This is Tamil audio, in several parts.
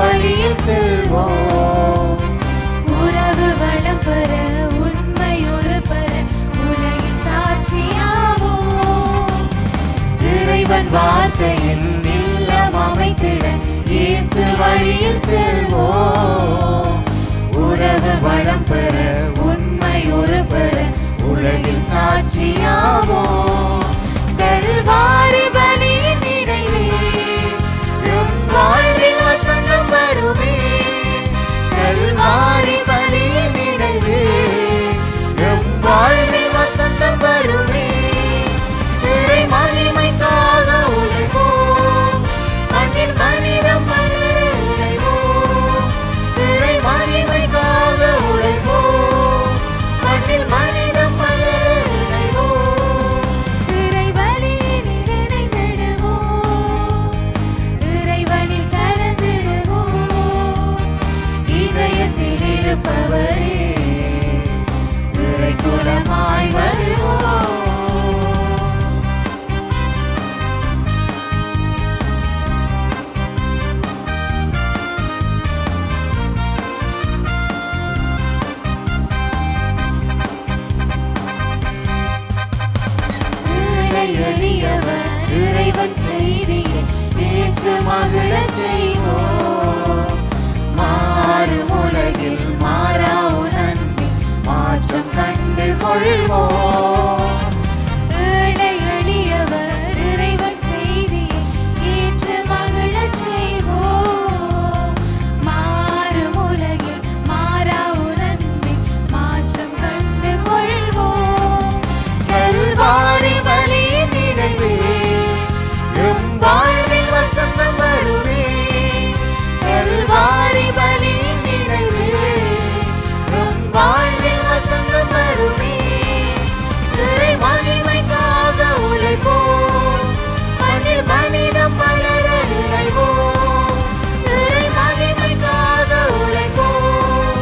வழியில் செல்வோம். உறவு வளம் பெற உண்மை ஒரு பெற உலகில் சாட்சியாவோம். இறைவன் வார்த்தையில் இல்லம் அமைத்திட இயேசு வழியில் செல்வோம். உறவு வளம் பெற உண்மை ஒரு பெற உலகில் சாட்சியாவோம். கல்வாரி பலியின் நினைவே எம் வாழ்வில் வசந்தம் வருமே. கல்வாரி பலியின் நினைவே எம் வாழ்வில் வசந்தம் வருமே. இறை மகிமைக்காக உழைப்போம். மண்ணில் மனிதம் மலர உழைப்போம். இறை மகிமைக்காக உழைப்போம். மண்ணில் மனிதம் மலர உழைப்போம். இறை வழியில் இணைந்திடுவோம். இறைவனில் கலந்திடுவோம். இதயத்தில் இருப்பவரே இறை குலமாய் வருவோம். எளியவர் இறைவன் செய்தியை ஏற்று மகிழச் செய்வோம். மாறும் உலகில் மாறா உணர்ந்து மாற்றம் கண்டு கொள்வோம். ஏழை எளியவர் இறைவன் செய்தியை ஏற்று மகிழச் செய்வோம். மாறும் உலகில் மாறா உணர்ந்து மாற்றம் கண்டு கொள்வோம். கல்வாரி பலியின் நினைவே எம் வாழ்வில் வசந்தம் வருமே. கல்வாரி பலியின் நினைவே எம் வாழ்வில் வசந்தம் வருமே. இறை மகிமைக்காக உழைப்போம். மண்ணில் மனிதம் மலர இறைவோம். இறை மகிமைக்காக உழைப்போம்.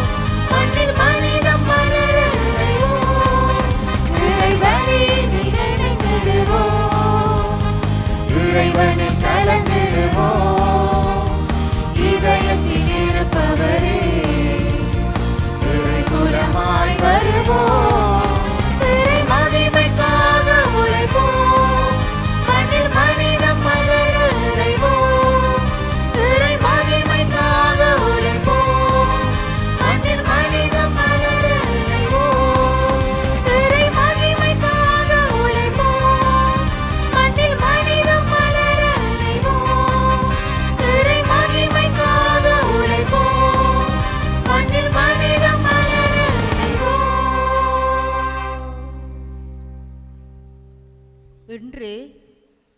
மண்ணில் மனிதம் மலர இறைவோம். இறை வழியில் இணைந்திடுவோம். இறைவனில் கலந்திடுவோம். இதயத்தில் இருப்பவரே இறை குலமாய் வருவோம். இறை மகிமைக்காக உழைப்போம். மண்ணில் மனிதம் மலர இறைவோம். இறை மகிமைக்காக உழைப்போம். மண்ணில் மனிதம் மலர இறைவோம். இறை மகிமைக்காக உழைப்போம். மண்ணில் மனிதம் மலர இறைவோம். இறை மகிமைக்காக உழைப்போம். மண்ணில் மனிதம் மலர இறைவோம். இன்று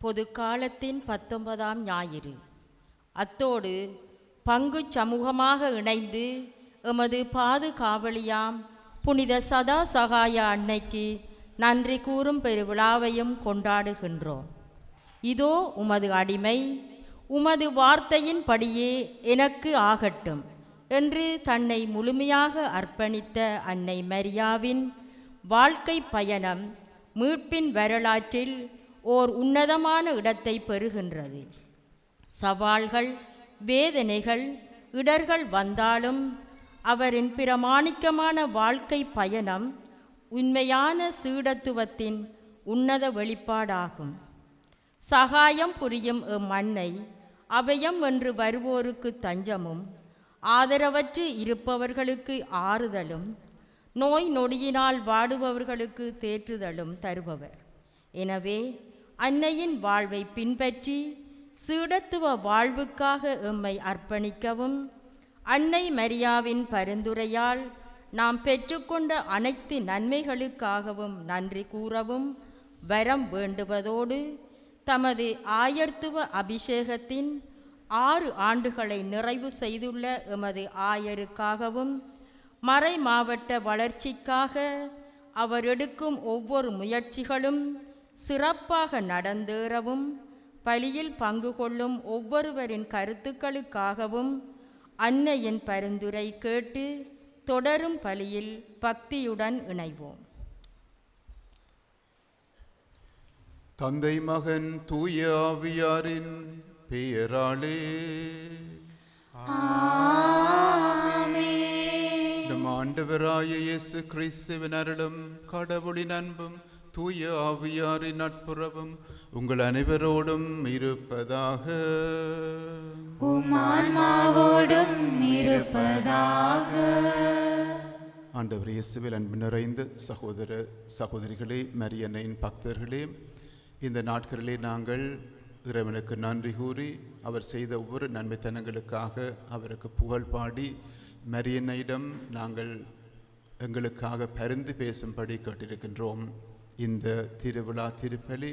பொது காலத்தின் 19ஆம் ஞாயிறு. அத்தோடு பங்கு சமூகமாக இணைந்து எமது பாதுகாவலியாம் புனித சதா சகாய அன்னைக்கு நன்றி கூறும் பெருவிழாவையும் கொண்டாடுகின்றோம். இதோ உமது அடிமை, உமது வார்த்தையின் படியே எனக்கு ஆகட்டும் என்று தன்னை முழுமையாக அர்ப்பணித்த அன்னை மரியாவின் வாழ்க்கை பயணம் மீட்பின் வரலாற்றில் ஓர் உன்னதமான இடத்தை பெறுகின்றது. சவால்கள், வேதனைகள், இடர்கள் வந்தாலும் அவரின் பிரமாணிக்கமான வாழ்க்கை பயணம் உண்மையான சீடத்துவத்தின் உன்னத வெளிப்பாடாகும். சகாயம் புரியும் எம் அன்னை அபயம் என்று வருவோருக்கு தஞ்சமும், ஆதரவற்று இருப்பவர்களுக்கு ஆறுதலும், நோய் நொடியினால் வாடுபவர்களுக்கு தேற்றுதலும் தருபவர். எனவே அன்னையின் வாழ்வை பின்பற்றி சீடத்துவ வாழ்வுக்காக எம்மை அர்ப்பணிக்கவும், அன்னை மரியாவின் பரிந்துரையால் நாம் பெற்றுக்கொண்ட அனைத்து நன்மைகளுக்காகவும் நன்றி கூறவும் வரம் வேண்டுவதோடு, தமது ஆயர்த்துவ அபிஷேகத்தின் 6 ஆண்டுகளை நிறைவு செய்துள்ள எமது ஆயருக்காகவும் மறை மாவட்ட வளர்ச்சிக்காக அவர் எடுக்கும் ஒவ்வொரு முயற்சிகளும் சிறப்பாக நடந்தேறவும், பலியில் பங்கு கொள்ளும் ஒவ்வொருவரின் கருத்துக்களுக்காகவும் அன்னையின் பரிந்துரை கேட்டு தொடரும் பலியில் பக்தியுடன் இணைவோம். தந்தை மகன் தூய ஆவியாரின் பெயராலே நம் ஆண்டவராய இயேசு கிறிஸ்துவின் அருளும் கடவுளின் அன்பும் தூய ஆவியாரின் நட்புறவும் உங்கள் அனைவரோடும் இருப்பதாக. உம்மான்மாவோடும் இருப்பதாக. ஆண்டவர் இயேசுவில் அன்பு நிறைந்த சகோதர சகோதரிகளே, மரியன்னையின் பக்தர்களே, இந்த நாட்களிலே நாங்கள் இறைவனுக்கு நன்றி கூறி அவர் செய்த ஒவ்வொரு நன்மைத்தனங்களுக்காக அவருக்கு புகழ் பாடி மரியன்னையிடம் நாங்கள் எங்களுக்காக பரிந்து பேசும்படி கேட்டிருக்கின்றோம். இந்த திருவிழா திருப்பலி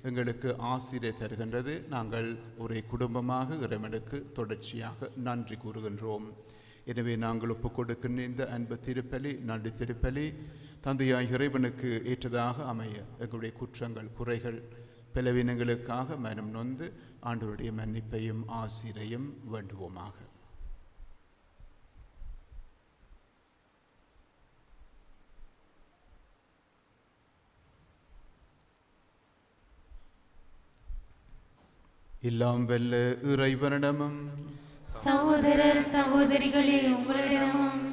எங்களுக்கு ஆசிரியை தருகின்றது. நாங்கள் ஒரே குடும்பமாக இறைவனுக்கு தொடர்ச்சியாக நன்றி கூறுகின்றோம். எனவே நாங்கள் ஒப்புக் கொடுக்கின்ற இந்த அன்பு திருப்பலி, நன்றி திருப்பலி தந்தையாய் இறைவனுக்கு ஏற்றதாக அமைய எங்களுடைய குற்றங்கள் குறைகள் பலவீனங்களுக்காக மனம் நொந்து ஆண்டவருடைய மன்னிப்பையும் ஆசிரையும் வேண்டுவோமாக. எல்லாம் வெல்ல இறைவனிடமும் சகோதர சகோதரிகளே, உங்களிடமும்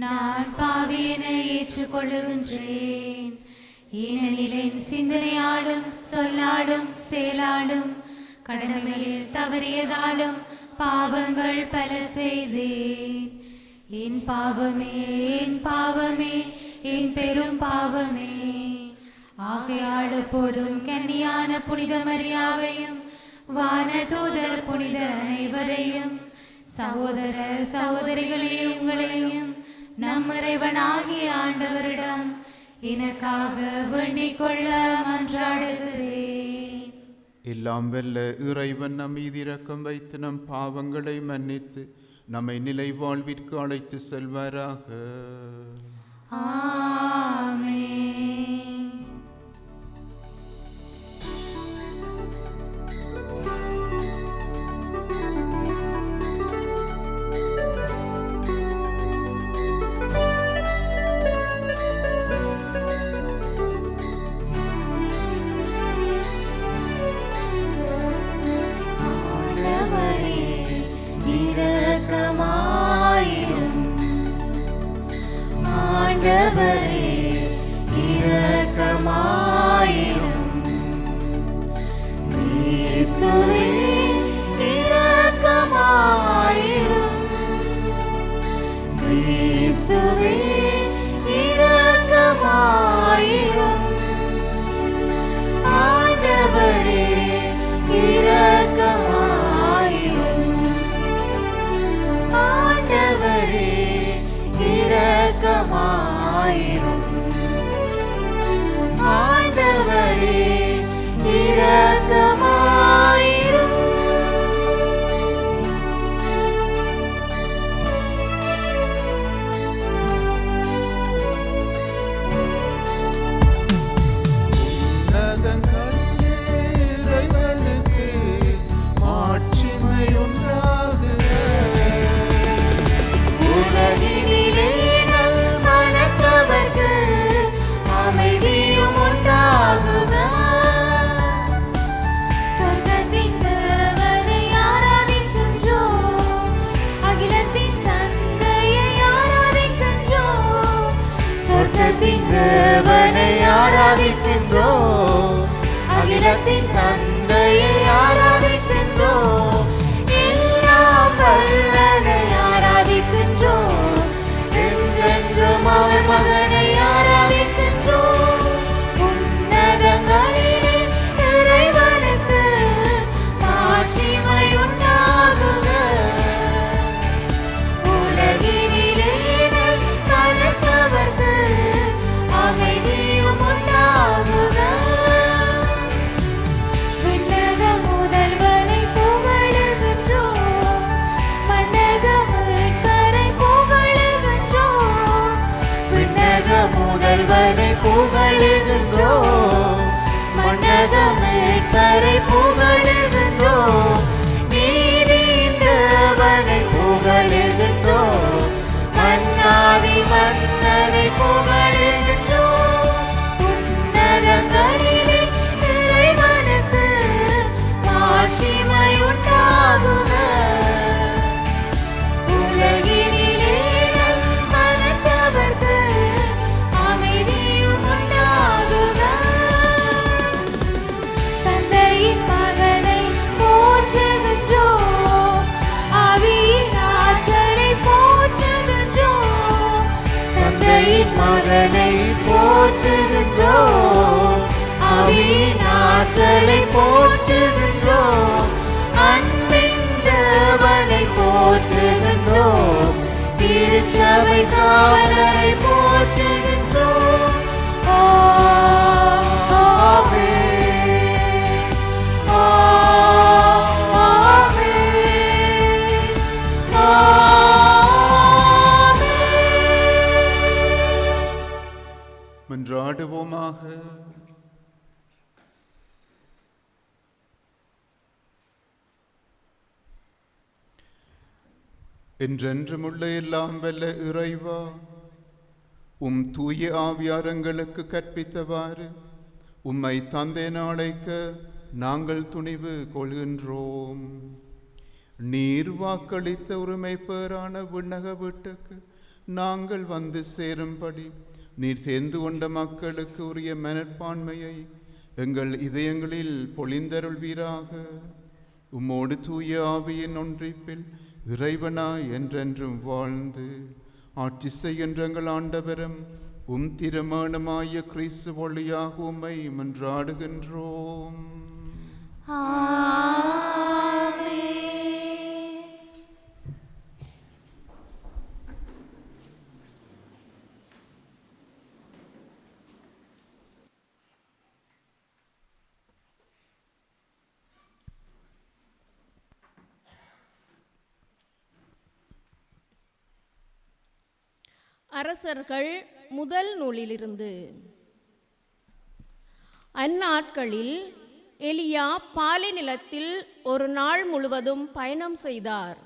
நான் பாவியனை ஏற்றுக்கொள்ளுகின்றேன். ஏனெனில் என் சிந்தனையாலும் சொல்லாலும் செயலாலும் கடமையில் தவறியதாலும் பாவங்கள் பல செய்தேன். என் பாவமே, என் பாவமே, என் பெரும் பாவமே. ஆகையால் எப்போதும் கன்னியான புனித மரியாவையும் வானதூதர் புனிதர் அனைவரையும் சகோதர சகோதரிகளே உங்களையும் நம் இறைவனாகிய ஆண்டவரிடம் எனக்காக வேண்டிக் கொள்ள மன்றாடுகிறேன். எல்லாம் வெல்ல இறைவன் நம் மீது இரக்கம் வைத்து நம் பாவங்களை மன்னித்து நம்மை நிலை வாழ்விற்கு அழைத்து செல்வாராக. ஆமென். ஆண்டவரே இரக்கமாயிரும். கிறிஸ்துவே இரக்கமாயிரும். கிறிஸ்துவே இரக்கமாயிரும். ஆண்டவரே இரக்கமாயிரும். ஆண்டவரே இரக்கமாயிரும். ஆண்டவரே இரக்கமாயிரும். உன்னதங்களிலே இறைவனுக்கு மாட்சிமை உண்டாகுக. உலகினிலே நல்மனத்தவர்க்கு அமைதியும் உண்டாகுக. சொர்க்கத்தின் தேவனை ஆராதிக்கின்றோம். அகிலத்தின் தந்தையை ஆராதிக்கின்றோம். சொர்க்கத்தின் தேவனை ஆராதிக்கின்றோம். அகிலத்தின் தந்தையை ஆராதிக்கின்றோம். எல்லாம் வல்லனை ஆராதிக்கின்றோம். என்றென்றும் அவர் மகனை ஆராதிக்கின்றோம். உன்னதங்களிலே இறைவனுக்கு மாட்சிமை உண்டாகுக. உலகினிலே நல்மனத்தவர்க்கு அமைதியும் உண்டாகுக. விண்ணக முதல்வனை புகழுகின்றோம். மன்னக மீட்பரை புகழுகின்றோம். விண்ணக முதல்வனை புகழுகின்றோம். மன்னக மீட்பரை புகழுகின்றோம். நீதியின் தேவனை புகழுகின்றோம். மன்னாதி மன்னரை புகழுகின்றோம். உன்னதங்களிலே இறைவனுக்கு மாட்சிமை உண்டாகுக. ஆற்றலை போற்றுகின்றோம், அன்பின் தேவனை போற்றுகின்றோம், திருச்சபை காவலரை போற்றுகின்றோம். ஆமென், ஆமென், ஆமென். மன்றாடுவோமாக. என்றென்றுமுள்ள எல்லாம் வல்ல இறைவா, தூய ஆவியாரங்களுக்கு கற்பித்தவாறு உம்மை தந்தேன அழைக்க நாங்கள் துணிவு கொள்கின்றோம். நீர் வாக்களித்த உரிமை பேரான விண்ணக வீட்டுக்கு நாங்கள் வந்து சேரும்படி நீர் தேர்ந்து கொண்ட மக்களுக்கு உரிய மனப்பான்மையை எங்கள் இதயங்களில் பொழிந்தருள்வீராக. உம்மோடு தூய ஆவியின் ஒன்றிப்பில் இறைவனாய் என்றென்றும் வாழ்ந்து ஆட்சி செய்கின்ற எங்கள் ஆண்டவரும் திருமணமாய கிறிஸ்து வழியாக உம்மை மன்றாடுகின்றோம். அரசர்கள் முதல் நூலிலிருந்து. அந்நாட்களில் எலியா பாலை நிலத்தில் ஒரு நாள் முழுவதும் பயணம் செய்தார்.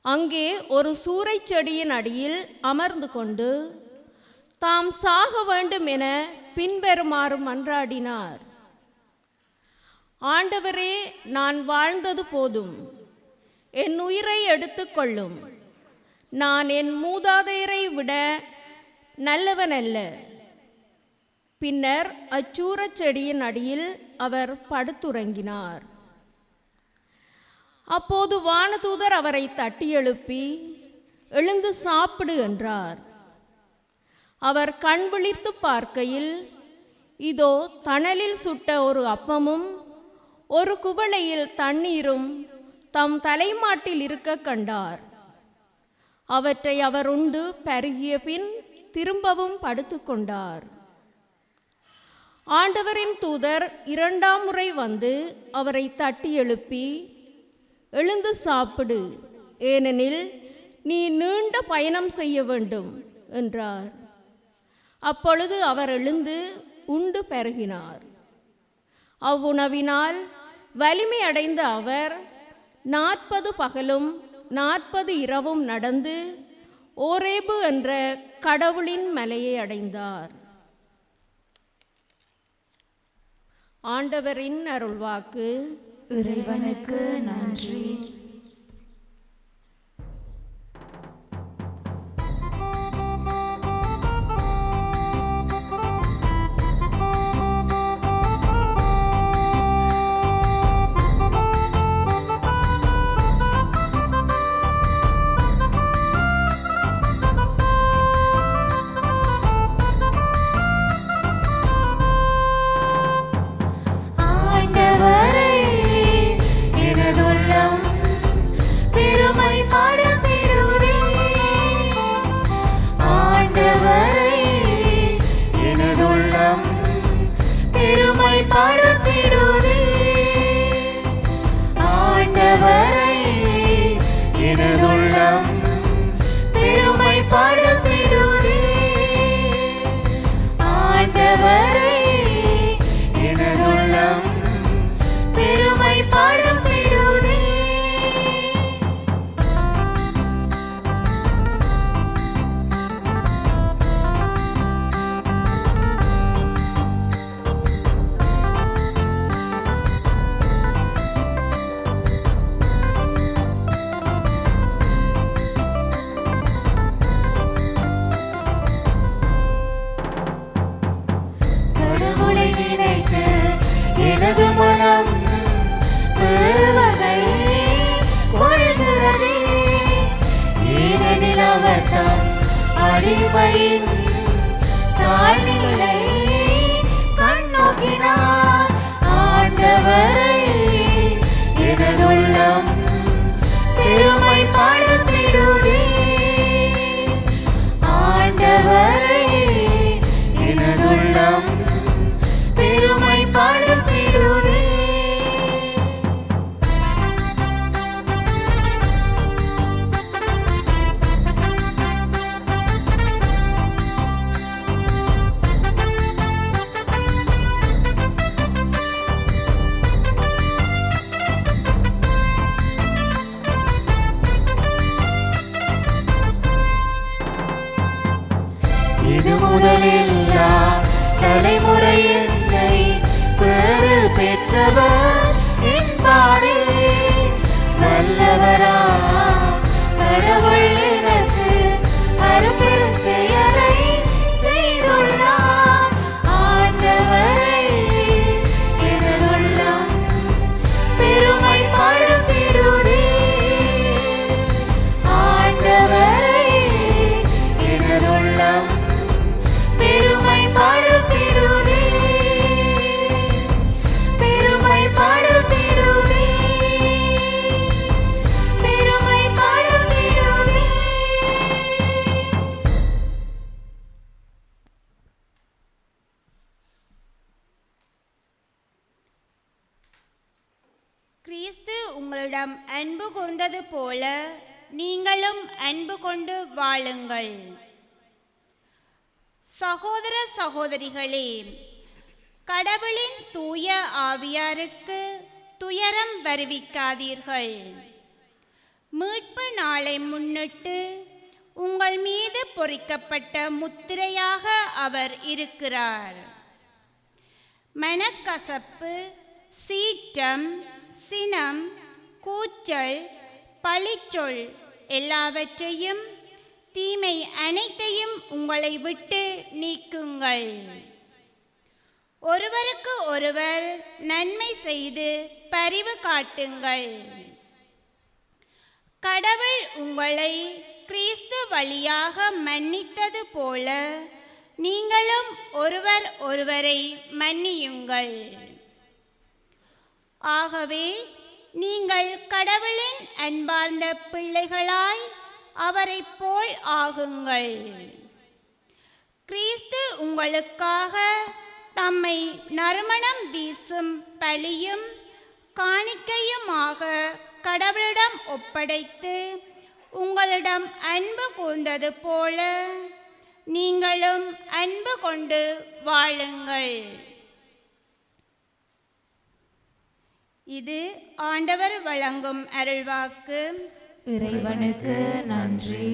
அங்கே ஒரு சூறைச் செடியின் அடியில் அமர்ந்து கொண்டு தாம் சாக வேண்டும் என பின்வருமாறு மன்றாடினார். ஆண்டவரே, நான் வாழ்ந்தது போதும், என் உயிரை எடுத்துக்கொள்ளும். நான் என் மூதாதையரை விட நல்லவனல்ல. பின்னர் அச்சூரச் செடியின் அடியில் அவர் படுத்துறங்கினார். அப்போது வானதூதர் அவரை தட்டி எழுப்பி, எழுந்து சாப்பிடு என்றார். அவர் கண் விழித்து பார்க்கையில், இதோ தணலில் சுட்ட ஒரு அப்பமும் ஒரு குவளையில் தண்ணீரும் தம் தலைமாட்டில் இருக்க கண்டார். அவற்றை அவர் உண்டு பருகிய பின் திரும்பவும் படுத்துக்கொண்டார். ஆண்டவரின் தூதர் இரண்டாம் முறை வந்து அவரை தட்டி எழுப்பி, எழுந்து சாப்பிடு, ஏனெனில் நீ நீண்ட பயணம் செய்ய வேண்டும் என்றார். அப்பொழுது அவர் எழுந்து உண்டு பருகினார். அவ்வுணவினால் வலிமை அடைந்த அவர் 40 பகலும் 40 இரவும் நடந்து ஓரேபு என்ற கடவுளின் மலையை அடைந்தார். ஆண்டவரின் அருள்வாக்கு. இறைவனுக்கு நன்றி. அடிமையின் தாழ்நிலை கண்ணோக்கினார். ஆண்டவரை எனதுள்ளம் பெருமைப்படுத்திடுதே. ஆண்டவரை எனதுள்ளம் பெருமைப்படுத்திடுதே. இது முதலில்லா தலைமுறை என்னை பெறு பெற்றவர் என்பாரே. வல்லவரா கடவுள் எனக்கு அரும்பெரும் செயலை செய்துள்ளார். ஆண்டவரை எனதுள்ளம் பெருமைப்படுத்திடுதே. ஆண்டவரை எனதுள்ளம் பெருமைப்படுத்திடுதே. பெருமைப்படுத்திடுதே. பெருமைப்படுத்திடுதே. கிறிஸ்து உங்களிடம் அன்பு கூர்ந்தது போல நீங்களும் அன்பு கொண்டு வாழுங்கள். சகோதர சகோதரிகளே, கடவுளின் தூய ஆவியாருக்கு துயரம் வருவிக்காதீர்கள். மீட்பு நாளை முன்னிட்டு உங்கள் மீது பொறிக்கப்பட்ட முத்திரையாக அவர் இருக்கிறார். மனக்கசப்பு, சீற்றம், சினம், கூச்சல், பழிச்சொல் எல்லாவற்றையும் தீமை அனைத்தையும் உங்களை விட்டு நீக்குங்கள். ஒருவருக்கு ஒருவர் நன்மை செய்து பரிவு காட்டுங்கள். கடவுள் உங்களை கிறிஸ்து வழியாக மன்னித்தது போல நீங்களும் ஒருவர் ஒருவரை மன்னியுங்கள். ஆகவே நீங்கள் கடவுளின் அன்பார்ந்த பிள்ளைகளாய் அவரைப் போல் ஆகுங்கள். கிறிஸ்து உங்களுக்காக தம்மை நறுமணம் வீசும் பலியும் காணிக்கையுமாக கடவுளிடம் ஒப்படைத்து உங்களிடம் அன்பு கூர்ந்தது போல நீங்களும் அன்பு கொண்டு வாழுங்கள். இது ஆண்டவர் வழங்கும் அருள்வாக்கு. இறைவனுக்கு நன்றி.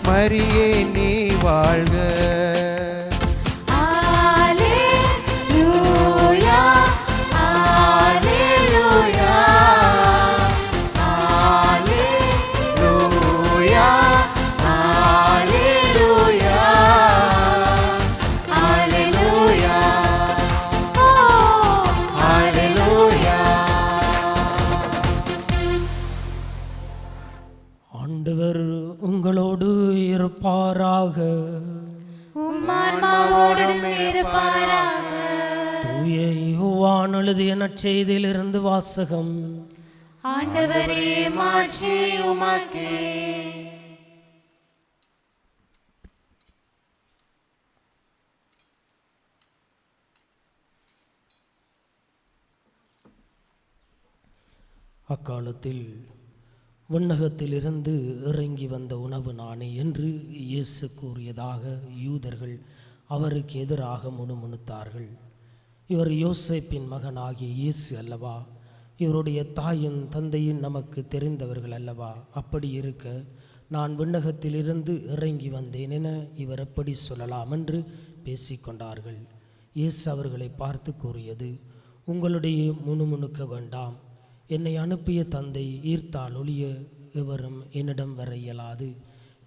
மரியே நீ வாழ்க. அல்லேலூயா, அல்லேலூயா, அல்லேலூயா, அல்லேலூயா, அல்லேலூயா, அல்லேலூயா. ஆண்டவர் உங்களோடு இருப்பாராக. உம்மான்மாவோடும் இருப்பாராக. தூய யோவான் எழுதிய நற்செய்தியிலிருந்து வாசகம். ஆண்டவரே மாட்சி உமக்கே. அக்காலத்தில் விண்ணகத்திலிருந்து இறங்கி வந்த உணவு நானே என்று இயேசு கூறியதாக யூதர்கள் அவருக்கு எதிராக முணுமுணுத்தார்கள். இவர் யோசேப்பின் மகனாகிய இயேசு அல்லவா? இவருடைய தாயும் தந்தையும் நமக்கு தெரிந்தவர்கள் அல்லவா? அப்படி இருக்க நான் விண்ணகத்திலிருந்து இறங்கி வந்தேன் என இவர் எப்படி சொல்லலாம் என்று பேசிக்கொண்டார்கள். இயேசு அவர்களை பார்த்து கூறியது, உங்களுடைய முணுமுணுக்க வேண்டாம். என்னை அனுப்பிய தந்தை ஈர்த்தால் ஒழிய எவரும் என்னிடம் வர இயலாது.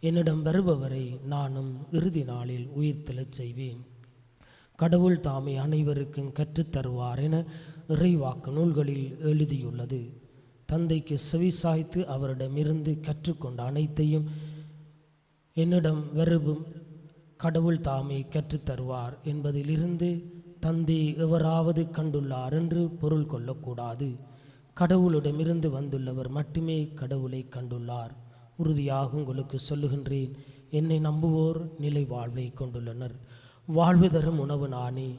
என்னிடம் வருபவரை நானும் இறுதி நாளில் உயிர்த்தெழச் செய்வேன். கடவுள் தாமே அனைவருக்கும் கற்றுத்தருவார் என இறைவாக்கு நூல்களில் எழுதியுள்ளது. தந்தைக்கு செவிசாய்த்து அவரிடமிருந்து கற்றுக்கொண்ட அனைத்தையும் என்னிடம் வருவும் கடவுள் தாமே கற்றுத்தருவார் என்பதிலிருந்து தந்தை எவராவது கண்டுள்ளார் என்று பொருள் கொள்ளக்கூடாது. கடவுளிடமிருந்து வந்துள்ளவர் மட்டுமே கடவுளை கண்டுள்ளார். உறுதியாக உங்களுக்கு சொல்லுகின்றேன், என்னை நம்புவோர் நிலை வாழ்வை கொண்டுள்ளனர். வாழ்வு தரும் உணவு நானே.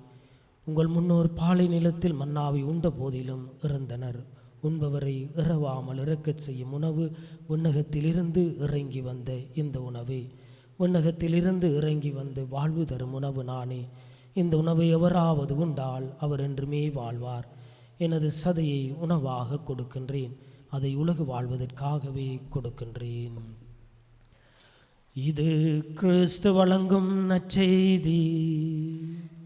உங்கள் முன்னோர் பாலை நிலத்தில் மன்னாவை உண்ட போதிலும் இறந்தனர். உண்பவரை இறவாமல் இறக்கச் செய்யும் உணவு விண்ணகத்திலிருந்து இறங்கி வந்த இந்த உணவே. விண்ணகத்திலிருந்து இறங்கி வந்து வாழ்வு தரும் உணவு நானே. இந்த உணவை எவராவது உண்டால் அவர் என்றுமே வாழ்வார். எனது சதையை உணவாக கொடுக்கின்றேன். அதை உலகு வாழ்வதற்காகவே கொடுக்கின்றேன். இது கிறிஸ்து வழங்கும் நற்செய்தி.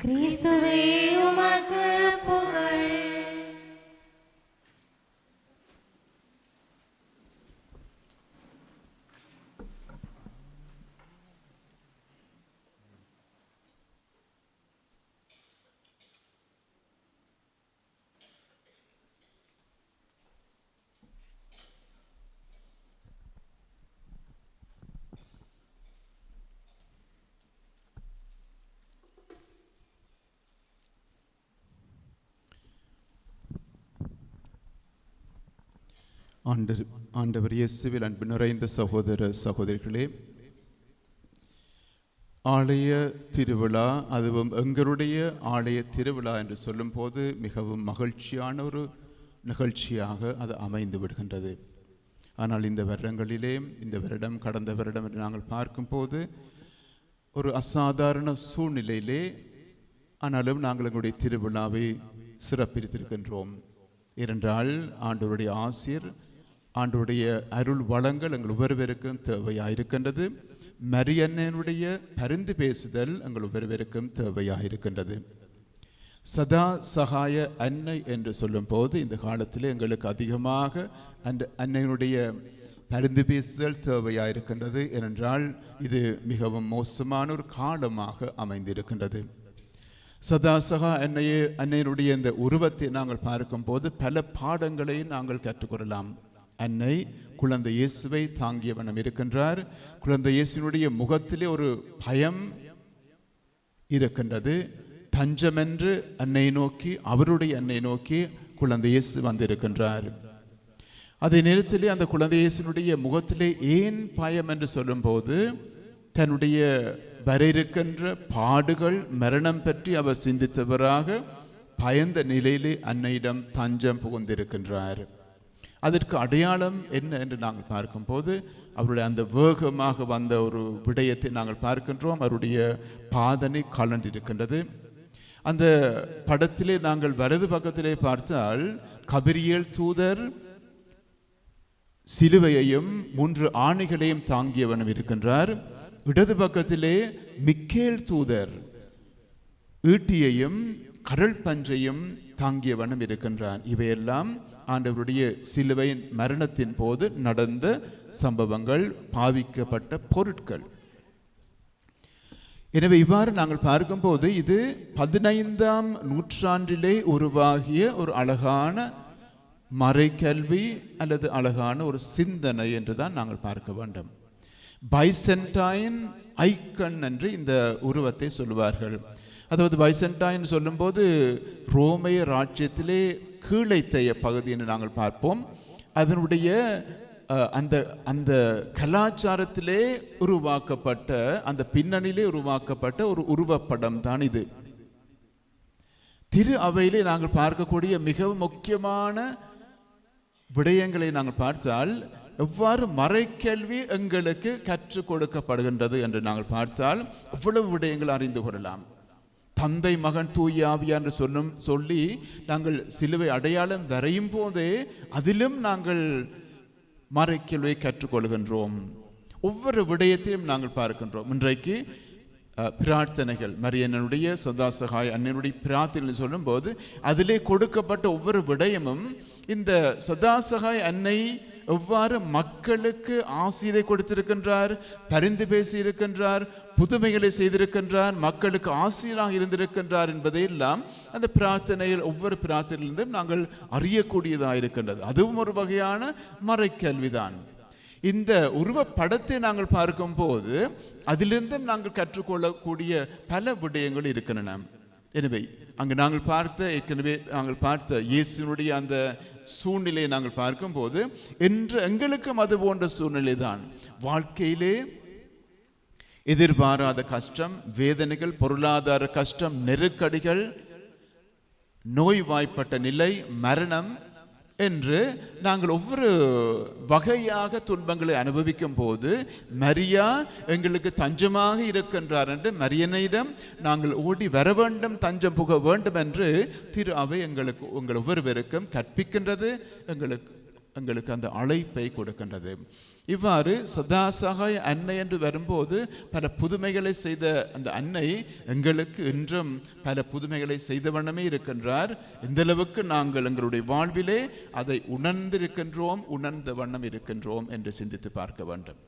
கிறிஸ்துவே உமக்கு புகழ். ஆண்டவர் இயேசுவில் அன்பு நிறைந்த சகோதர சகோதரிகளே, ஆலய திருவிழா, அதுவும் எங்களுடைய ஆலய திருவிழா என்று சொல்லும்போது மிகவும் மகிழ்ச்சியான ஒரு நிகழ்ச்சியாக அது அமைந்து விடுகின்றது. ஆனால் இந்த வருடங்களிலே, இந்த வருடம் கடந்த வருடம் என்று நாங்கள் பார்க்கும்போது ஒரு அசாதாரண சூழ்நிலையிலே ஆனாலும் நாங்கள் எங்களுடைய திருவிழாவை சிறப்பித்திருக்கின்றோம். ஏனென்றால் ஆண்டவருடைய ஆசீர், ஆண்டவருடைய அருள் வளங்கள் எங்கள் ஒவ்வொருவருக்கும் தேவையாயிருக்கின்றது. மரியன்னையினுடைய பரிந்து பேசுதல் எங்கள் ஒவ்வொருவருக்கும் தேவையாயிருக்கின்றது. சதா சகாய அன்னை என்று சொல்லும் போது இந்த காலத்தில் எங்களுக்கு அதிகமாக அந்த அன்னையினுடைய பரிந்து பேசுதல் தேவையாயிருக்கின்றது. ஏனென்றால் இது மிகவும் மோசமான ஒரு காலமாக அமைந்திருக்கின்றது. சதாசகா அன்னையினுடைய இந்த உருவத்தை நாங்கள் பார்க்கும்போது பல பாடங்களை நாங்கள் கற்றுக்கொள்ளலாம். அன்னை குழந்தை இயேசுவை தாங்கிய வண்ணம் இருக்கின்றார். குழந்தை இயேசுனுடைய முகத்திலே ஒரு பயம் இருக்கின்றது. தஞ்சமென்று அன்னை நோக்கி, அவருடைய அன்னை நோக்கி குழந்தை இயேசு வந்திருக்கின்றார். அதே நேரத்திலே அந்த குழந்தை இயேசுனுடைய முகத்திலே ஏன் பயம் என்று சொல்லும்போது, தன்னுடைய வர இருக்கின்ற பாடுகள், மரணம் பற்றி அவர் சிந்தித்தவராக பயந்த நிலையிலே அன்னையிடம் தஞ்சம் புகுந்திருக்கின்றார். அதற்கு அடையாளம் என்ன என்று நாங்கள் பார்க்கும்போது அவருடைய அந்த வேகமாக வந்த ஒரு விடயத்தை நாங்கள் பார்க்கின்றோம். அவருடைய பாதனை கலண்டிருக்கின்றது. அந்த படத்திலே நாங்கள் வலது பக்கத்திலே பார்த்தால் கபிரியேல் தூதர் சிலுவையையும் 3 ஆணிகளையும் தாங்கியவனும் இருக்கின்றார். இடது பக்கத்திலே மிக்கேல் தூதர் ஈட்டியையும் கடல் பஞ்சையும் தாங்கியவனும் இருக்கின்றார். இவையெல்லாம் ஆண்டவருடைய சிலுவையின் மரணத்தின் போது நடந்த சம்பவங்கள், பாவிக்கப்பட்ட பொருட்கள். எனவே இவ்வாறு நாங்கள் பார்க்கும்போது இது 15ஆம் நூற்றாண்டிலே உருவாகிய ஒரு அழகான மறைக்கல்வி அல்லது அழகான ஒரு சிந்தனை என்றுதான் நாங்கள் பார்க்க வேண்டும். பைசென்டைன் ஐக்கன் என்று இந்த உருவத்தை சொல்லுவார்கள். அதாவது பைசென்டைன் சொல்லும்போது ரோமைய ராஜ்யத்திலே கீழைத்தைய பகுதி என்று நாங்கள் பார்ப்போம். அதனுடைய அந்த கலாச்சாரத்திலே உருவாக்கப்பட்ட, அந்த பின்னணியிலே உருவாக்கப்பட்ட ஒரு உருவப்படம் தான் இது. திரு அவையிலே நாங்கள் பார்க்கக்கூடிய மிகவும் முக்கியமான விடயங்களை நாங்கள் பார்த்தால், எவ்வாறு மறைக்கல்வி எங்களுக்கு கற்றுக் கொடுக்கப்படுகின்றது என்று நாங்கள் பார்த்தால் எவ்வளவு விடயங்கள் அறிந்து கொள்ளலாம். தந்தை மகன் தூய ஆவியார் என்று சொல்லி நாங்கள் சிலுவை அடையாளம் வரையும் போதே அதிலும் நாங்கள் மறைக்கல்வை கற்றுக்கொள்கின்றோம். ஒவ்வொரு விடயத்தையும் நாங்கள் பார்க்கின்றோம். இன்றைக்கு பிரார்த்தனைகள், மரியனுடைய சதாசகாய் அண்ணனுடைய பிரார்த்தனை சொல்லும்போது அதிலே கொடுக்கப்பட்ட ஒவ்வொரு விடயமும் இந்த சதாசகாய் அன்னை எவ்வாறு மக்களுக்கு ஆசிரை கொடுத்திருக்கின்றார், பரிந்து பேசி இருக்கின்றார், புதுமைகளை செய்திருக்கின்றார், மக்களுக்கு ஆசிரியராக இருந்திருக்கின்றார் என்பதையெல்லாம் அந்த பிரார்த்தனையில் ஒவ்வொரு பிரார்த்தனையிலிருந்தும் நாங்கள் அறியக்கூடியதாக இருக்கின்றது. அதுவும் ஒரு வகையான மறைக்கல்விதான். இந்த உருவப்படத்தை நாங்கள் பார்க்கும் போது அதிலிருந்தும் நாங்கள் கற்றுக்கொள்ளக்கூடிய பல விடயங்கள் இருக்கின்றன. எனவே அங்கு நாங்கள் பார்த்த இயேசுனுடைய அந்த சூழ்நிலையை நாங்கள் பார்க்கும்போது இன்று எங்களுக்கும் அது போன்ற சூழ்நிலை தான். வாழ்க்கையிலே எதிர்பாராத கஷ்டம், வேதனைகள், பொருளாதார கஷ்டம், நெருக்கடிகள், நோய்வாய்ப்பட்ட நிலை, மரணம் என்று நாங்கள் ஒவ்வொரு வகையாக துன்பங்களை அனுபவிக்கும் போது மரியா எங்களுக்கு தஞ்சமாக இருக்கின்றார் என்று மரியனிடம் நாங்கள் ஓடி வர வேண்டும், தஞ்சம் புக வேண்டும் என்று திரு அவை உங்கள் ஒவ்வொருவருக்கும் கற்பிக்கின்றது, எங்களுக்கு அந்த அழைப்பை கொடுக்கின்றது. இவ்வாறு சதாசகாய் அன்னை என்று வரும்போது பல புதுமைகளை செய்த அந்த அன்னை எங்களுக்கு இன்றும் பல புதுமைகளை செய்த வண்ணமே இருக்கின்றார். இந்த அளவுக்கு நாங்கள் எங்களுடைய வாழ்விலே அதை உணர்ந்த வண்ணம் இருக்கின்றோம் என்று சிந்தித்து பார்க்க வேண்டும்.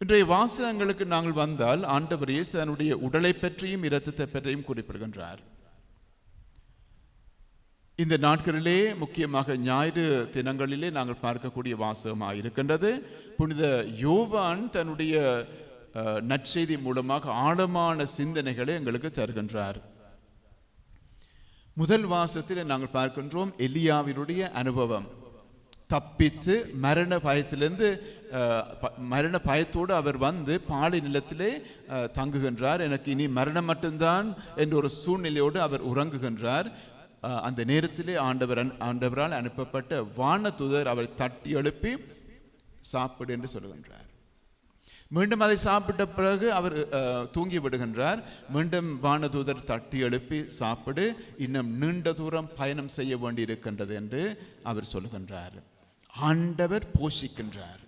இன்றைய வாசகங்களுக்கு நாங்கள் வந்தால் ஆண்டவர் இயேசு தன்னுடைய உடலை பற்றியும் இரத்தத்தை பற்றியும் குறிப்பிடுகின்றார். இந்த நாட்களிலே முக்கியமாக ஞாயிறு தினங்களிலே நாங்கள் பார்க்கக்கூடிய வாசகமாக இருக்கின்றது. புனித யோவான் தன்னுடைய நற்செய்தி மூலமாக ஆழமான சிந்தனைகளை எங்களுக்கு தருகின்றார். முதல் வாசகத்தில் நாங்கள் பார்க்கின்றோம் எலியாவினுடைய அனுபவம். தப்பித்து மரண பயத்தோடு அவர் வந்து பாலை நிலத்திலே தங்குகின்றார். எனக்கு இனி மரணம் மட்டும்தான் என்ற ஒரு சூழ்நிலையோடு அவர் உறங்குகின்றார். அந்த நேரத்திலே ஆண்டவரால் அனுப்பப்பட்ட வானதூதர் அவரை தட்டி எழுப்பி சாப்பிடு என்று சொல்லுகின்றார். மீண்டும் அதை சாப்பிட்ட பிறகு அவர் தூங்கி விடுகின்றார். மீண்டும் வானதூதர் தட்டி எழுப்பி சாப்பிடு, இன்னும் நீண்ட தூரம் பயணம் செய்ய வேண்டி இருக்கின்றது என்று அவர் சொல்லுகின்றார். ஆண்டவர் போஷிக்கின்றார்.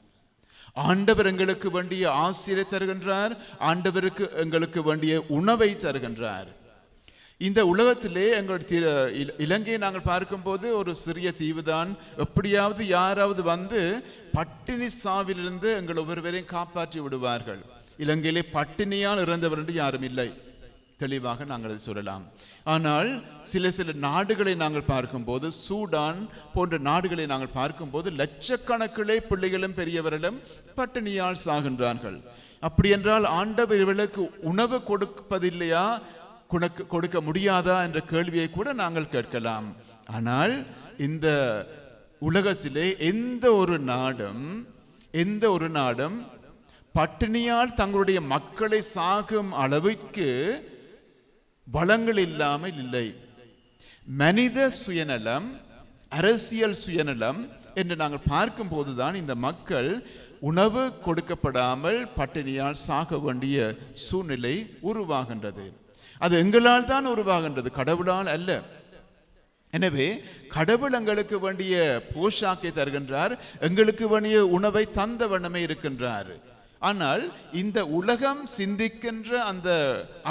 ஆண்டவர் எங்களுக்கு வேண்டிய ஆசிரை தருகின்றார். ஆண்டவருக்கு எங்களுக்கு வேண்டிய உணவை தருகின்றார். இந்த உலகத்திலே எங்களுடைய இலங்கையை நாங்கள் பார்க்கும்போது ஒரு சிறிய தீவுதான். எப்படியாவது யாராவது வந்து பட்டினி சாவிலிருந்து எங்கள் ஒவ்வொருவரையும் காப்பாற்றி விடுவார்கள். இலங்கையிலே பட்டினியால் இறந்தவர் என்று யாரும் இல்லை, தெளிவாக நாங்கள் அதை சொல்லலாம். ஆனால் சில நாடுகளை நாங்கள் பார்க்கும்போது, சூடான் போன்ற நாடுகளை நாங்கள் பார்க்கும்போது லட்சக்கணக்கிலே பிள்ளைகளும் பெரியவர்களும் பட்டினியால் சாகின்றார்கள். அப்படி என்றால் ஆண்டவர் இவர்களுக்கு உணவு கொடுப்பதில்லையா, கொடுக்க முடியாதா என்ற கேள்வியை கூட நாங்கள் கேட்கலாம். ஆனால் இந்த உலகத்திலே எந்த ஒரு நாடும் பட்டினியால் தங்களுடைய மக்களை சாகும் அளவிற்கு வளங்கள் இல்லாமல் இல்லை. மனித சுயநலம், அரசியல் சுயநலம் என்று நாங்கள் பார்க்கும் போதுதான் இந்த மக்கள் உணவு கொடுக்கப்படாமல் பட்டினியால் சாக வேண்டிய சூழ்நிலை உருவாகின்றது. அது எங்களால் தான் உருவாகின்றது, கடவுளால் அல்ல. எனவே கடவுள் எங்களுக்கு வேண்டிய போஷாக்கை தருகின்றார், எங்களுக்கு வேண்டிய உணவை தந்த வண்ணமே இருக்கின்றார். ஆனால் இந்த உலகம் சிந்திக்கின்ற அந்த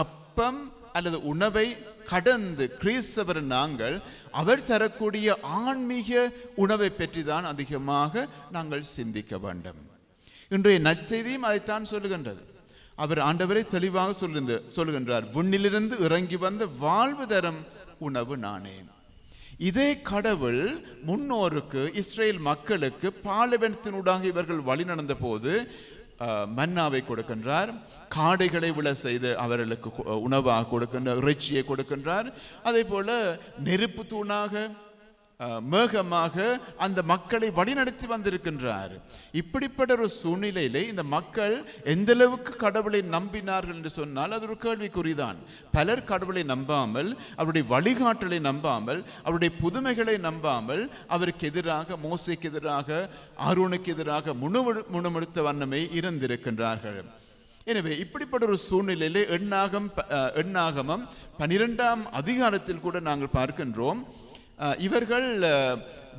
அப்பம் அல்லது உணவை கடந்து கிறிஸ்தவர் நாங்கள் அவர் தரக்கூடிய ஆன்மீக உணவை பற்றி தான் அதிகமாக நாங்கள் சிந்திக்க வேண்டும். இன்றைய நற்செய்தியும் அதைத்தான் சொல்லுகின்றது. அவர் ஆண்டவரை தெளிவாக சொல்லுகின்றார், விண்ணிலிருந்து இறங்கி வந்த வாழ்வு தரும் உணவு நானே. இதே கடவுள் முன்னோருக்கு, இஸ்ரேல் மக்களுக்கு பாலைவனத்தினூடாக இவர்கள் வழி நடந்த போது மன்னாவை கொடுக்கின்றார், காடைகளை விழ செய்து அவர்களுக்கு உணவாக கொடுக்கின்றார், இறைச்சியை கொடுக்கின்றார். அதே போல நெருப்பு தூணாக மேகமாக அந்த மக்களை வழிநடத்தி வந்திருக்கின்றார். இப்படிப்பட்ட ஒரு சூழ்நிலையிலே இந்த மக்கள் எந்த அளவுக்கு கடவுளை நம்பினார்கள் என்று சொன்னால் அது ஒரு கேள்விக்குறிதான். பலர் கடவுளை நம்பாமல், அவருடைய வழிகாட்டலை நம்பாமல், அவருடைய புதுமைகளை நம்பாமல் அவருக்கு எதிராக, மோசேக்கு எதிராக, ஆரோனுக்கு எதிராக முணுமுணுத்த வண்ணமே இருந்திருக்கின்றார்கள். எனவே இப்படிப்பட்ட ஒரு சூழ்நிலையிலே எண்ணாகமம் 12ஆம் அதிகாரத்தில் கூட நாங்கள் பார்க்கின்றோம், இவர்கள்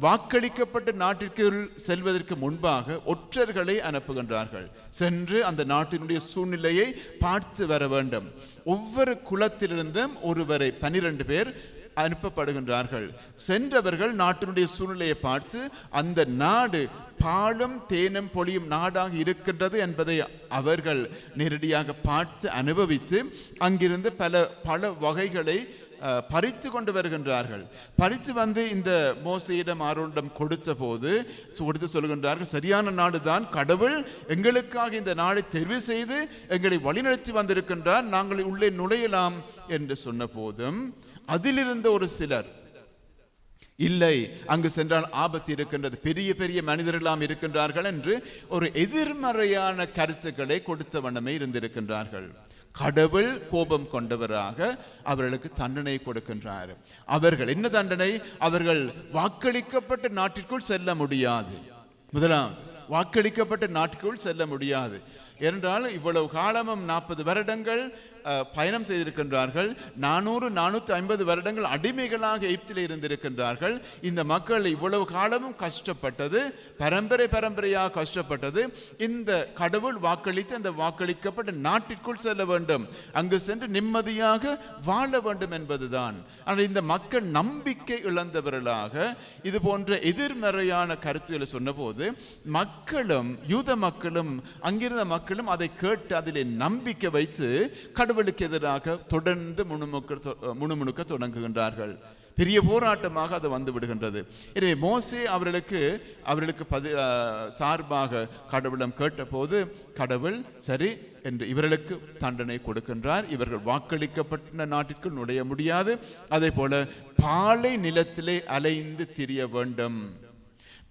வாக்களிக்கப்பட்ட நாட்டிற்குள் செல்வதற்கு முன்பாக ஒற்றர்களை அனுப்புகின்றார்கள். சென்று அந்த நாட்டினுடைய சூழ்நிலையை பார்த்து வர வேண்டும். ஒவ்வொரு குலத்திலிருந்தும் ஒருவரை 12 பேர் அனுப்பப்படுகின்றார்கள். சென்றவர்கள் நாட்டினுடைய சூழ்நிலையை பார்த்து அந்த நாடு பாலும் தேனும் பொழியும் நாடாக இருக்கின்றது என்பதை அவர்கள் நேரடியாக பார்த்து அனுபவித்து அங்கிருந்து பல வகைகளை பறித்து கொண்டு வருகின்றார்கள். பறித்து வந்து இந்த மோசேயிடம் ஆரோனிடம் கொடுத்து சொல்கின்றார்கள், சரியான நாடுதான், கடவுள் எங்களுக்காக இந்த நாடை தெரிவு செய்து எங்களை வழிநடத்தி வந்திருக்கின்றார், நாங்கள் உள்ளே நுழையலாம் என்று சொன்ன போதும் அதிலிருந்த ஒரு சிலர், இல்லை அங்கு சென்றால் ஆபத்து இருக்கின்றது, பெரிய பெரிய மனிதர்களாம் இருக்கின்றார்கள் என்று ஒரு எதிர்மறையான கருத்துக்களை கொடுத்த வண்ணமே இருந்திருக்கின்றார்கள். கடவுள் கோபம் கொண்டவராக அவர்களுக்கு தண்டனை கொடுக்கின்றார். அவர்கள் என்ன தண்டனை? அவர்கள் வாக்களிக்கப்பட்ட நாட்டிற்குள் செல்ல முடியாது. முதலாம், வாக்களிக்கப்பட்ட நாட்டிற்குள் செல்ல முடியாது என்றால் இவ்வளவு காலமும் 40 வருடங்கள் பயணம் செய்திருக்கின்றார்கள். 450 வருடங்கள் அடிமைகளாக எகிப்தில் இருந்திருக்கின்றார்கள். இந்த மக்கள் இவ்வளவு காலமும் கஷ்டப்பட்டது, பரம்பரையாக கஷ்டப்பட்டது. இந்த கடவுள் வாக்களித்து அந்த வாக்களிக்கப்பட்ட நாட்டிற்குள் செல்ல வேண்டும், அங்கு சென்று நிம்மதியாக வாழ வேண்டும் என்பதுதான். ஆனால் இந்த மக்கள் நம்பிக்கை இழந்தவர்களாக இது போன்ற எதிர்மறையான கருத்துக்களை சொன்னபோது மக்களும் யூத மக்களும் அங்கிருந்த மக்களும் அதை கேட்டு அதிலே நம்பிக்கை வைத்து கடவுளுக்கு எதிராக தொடர்ந்து முணுமுணுக்க தொடங்குகின்றார்கள். பெரிய போராட்டமாக அது வந்து விடுகின்றது. எனவே மோசே அவர்களுக்கு சார்பாக கடவுளிடம் கேட்டபோது கடவுள் சரி என்று இவர்களுக்கு தண்டனை கொடுக்கின்றார். இவர்கள் வாக்களிக்கப்பட்ட நாட்டிற்குள் நுழைய முடியாது. அதே போல பாலை நிலத்திலே அலைந்து திரிய வேண்டும்.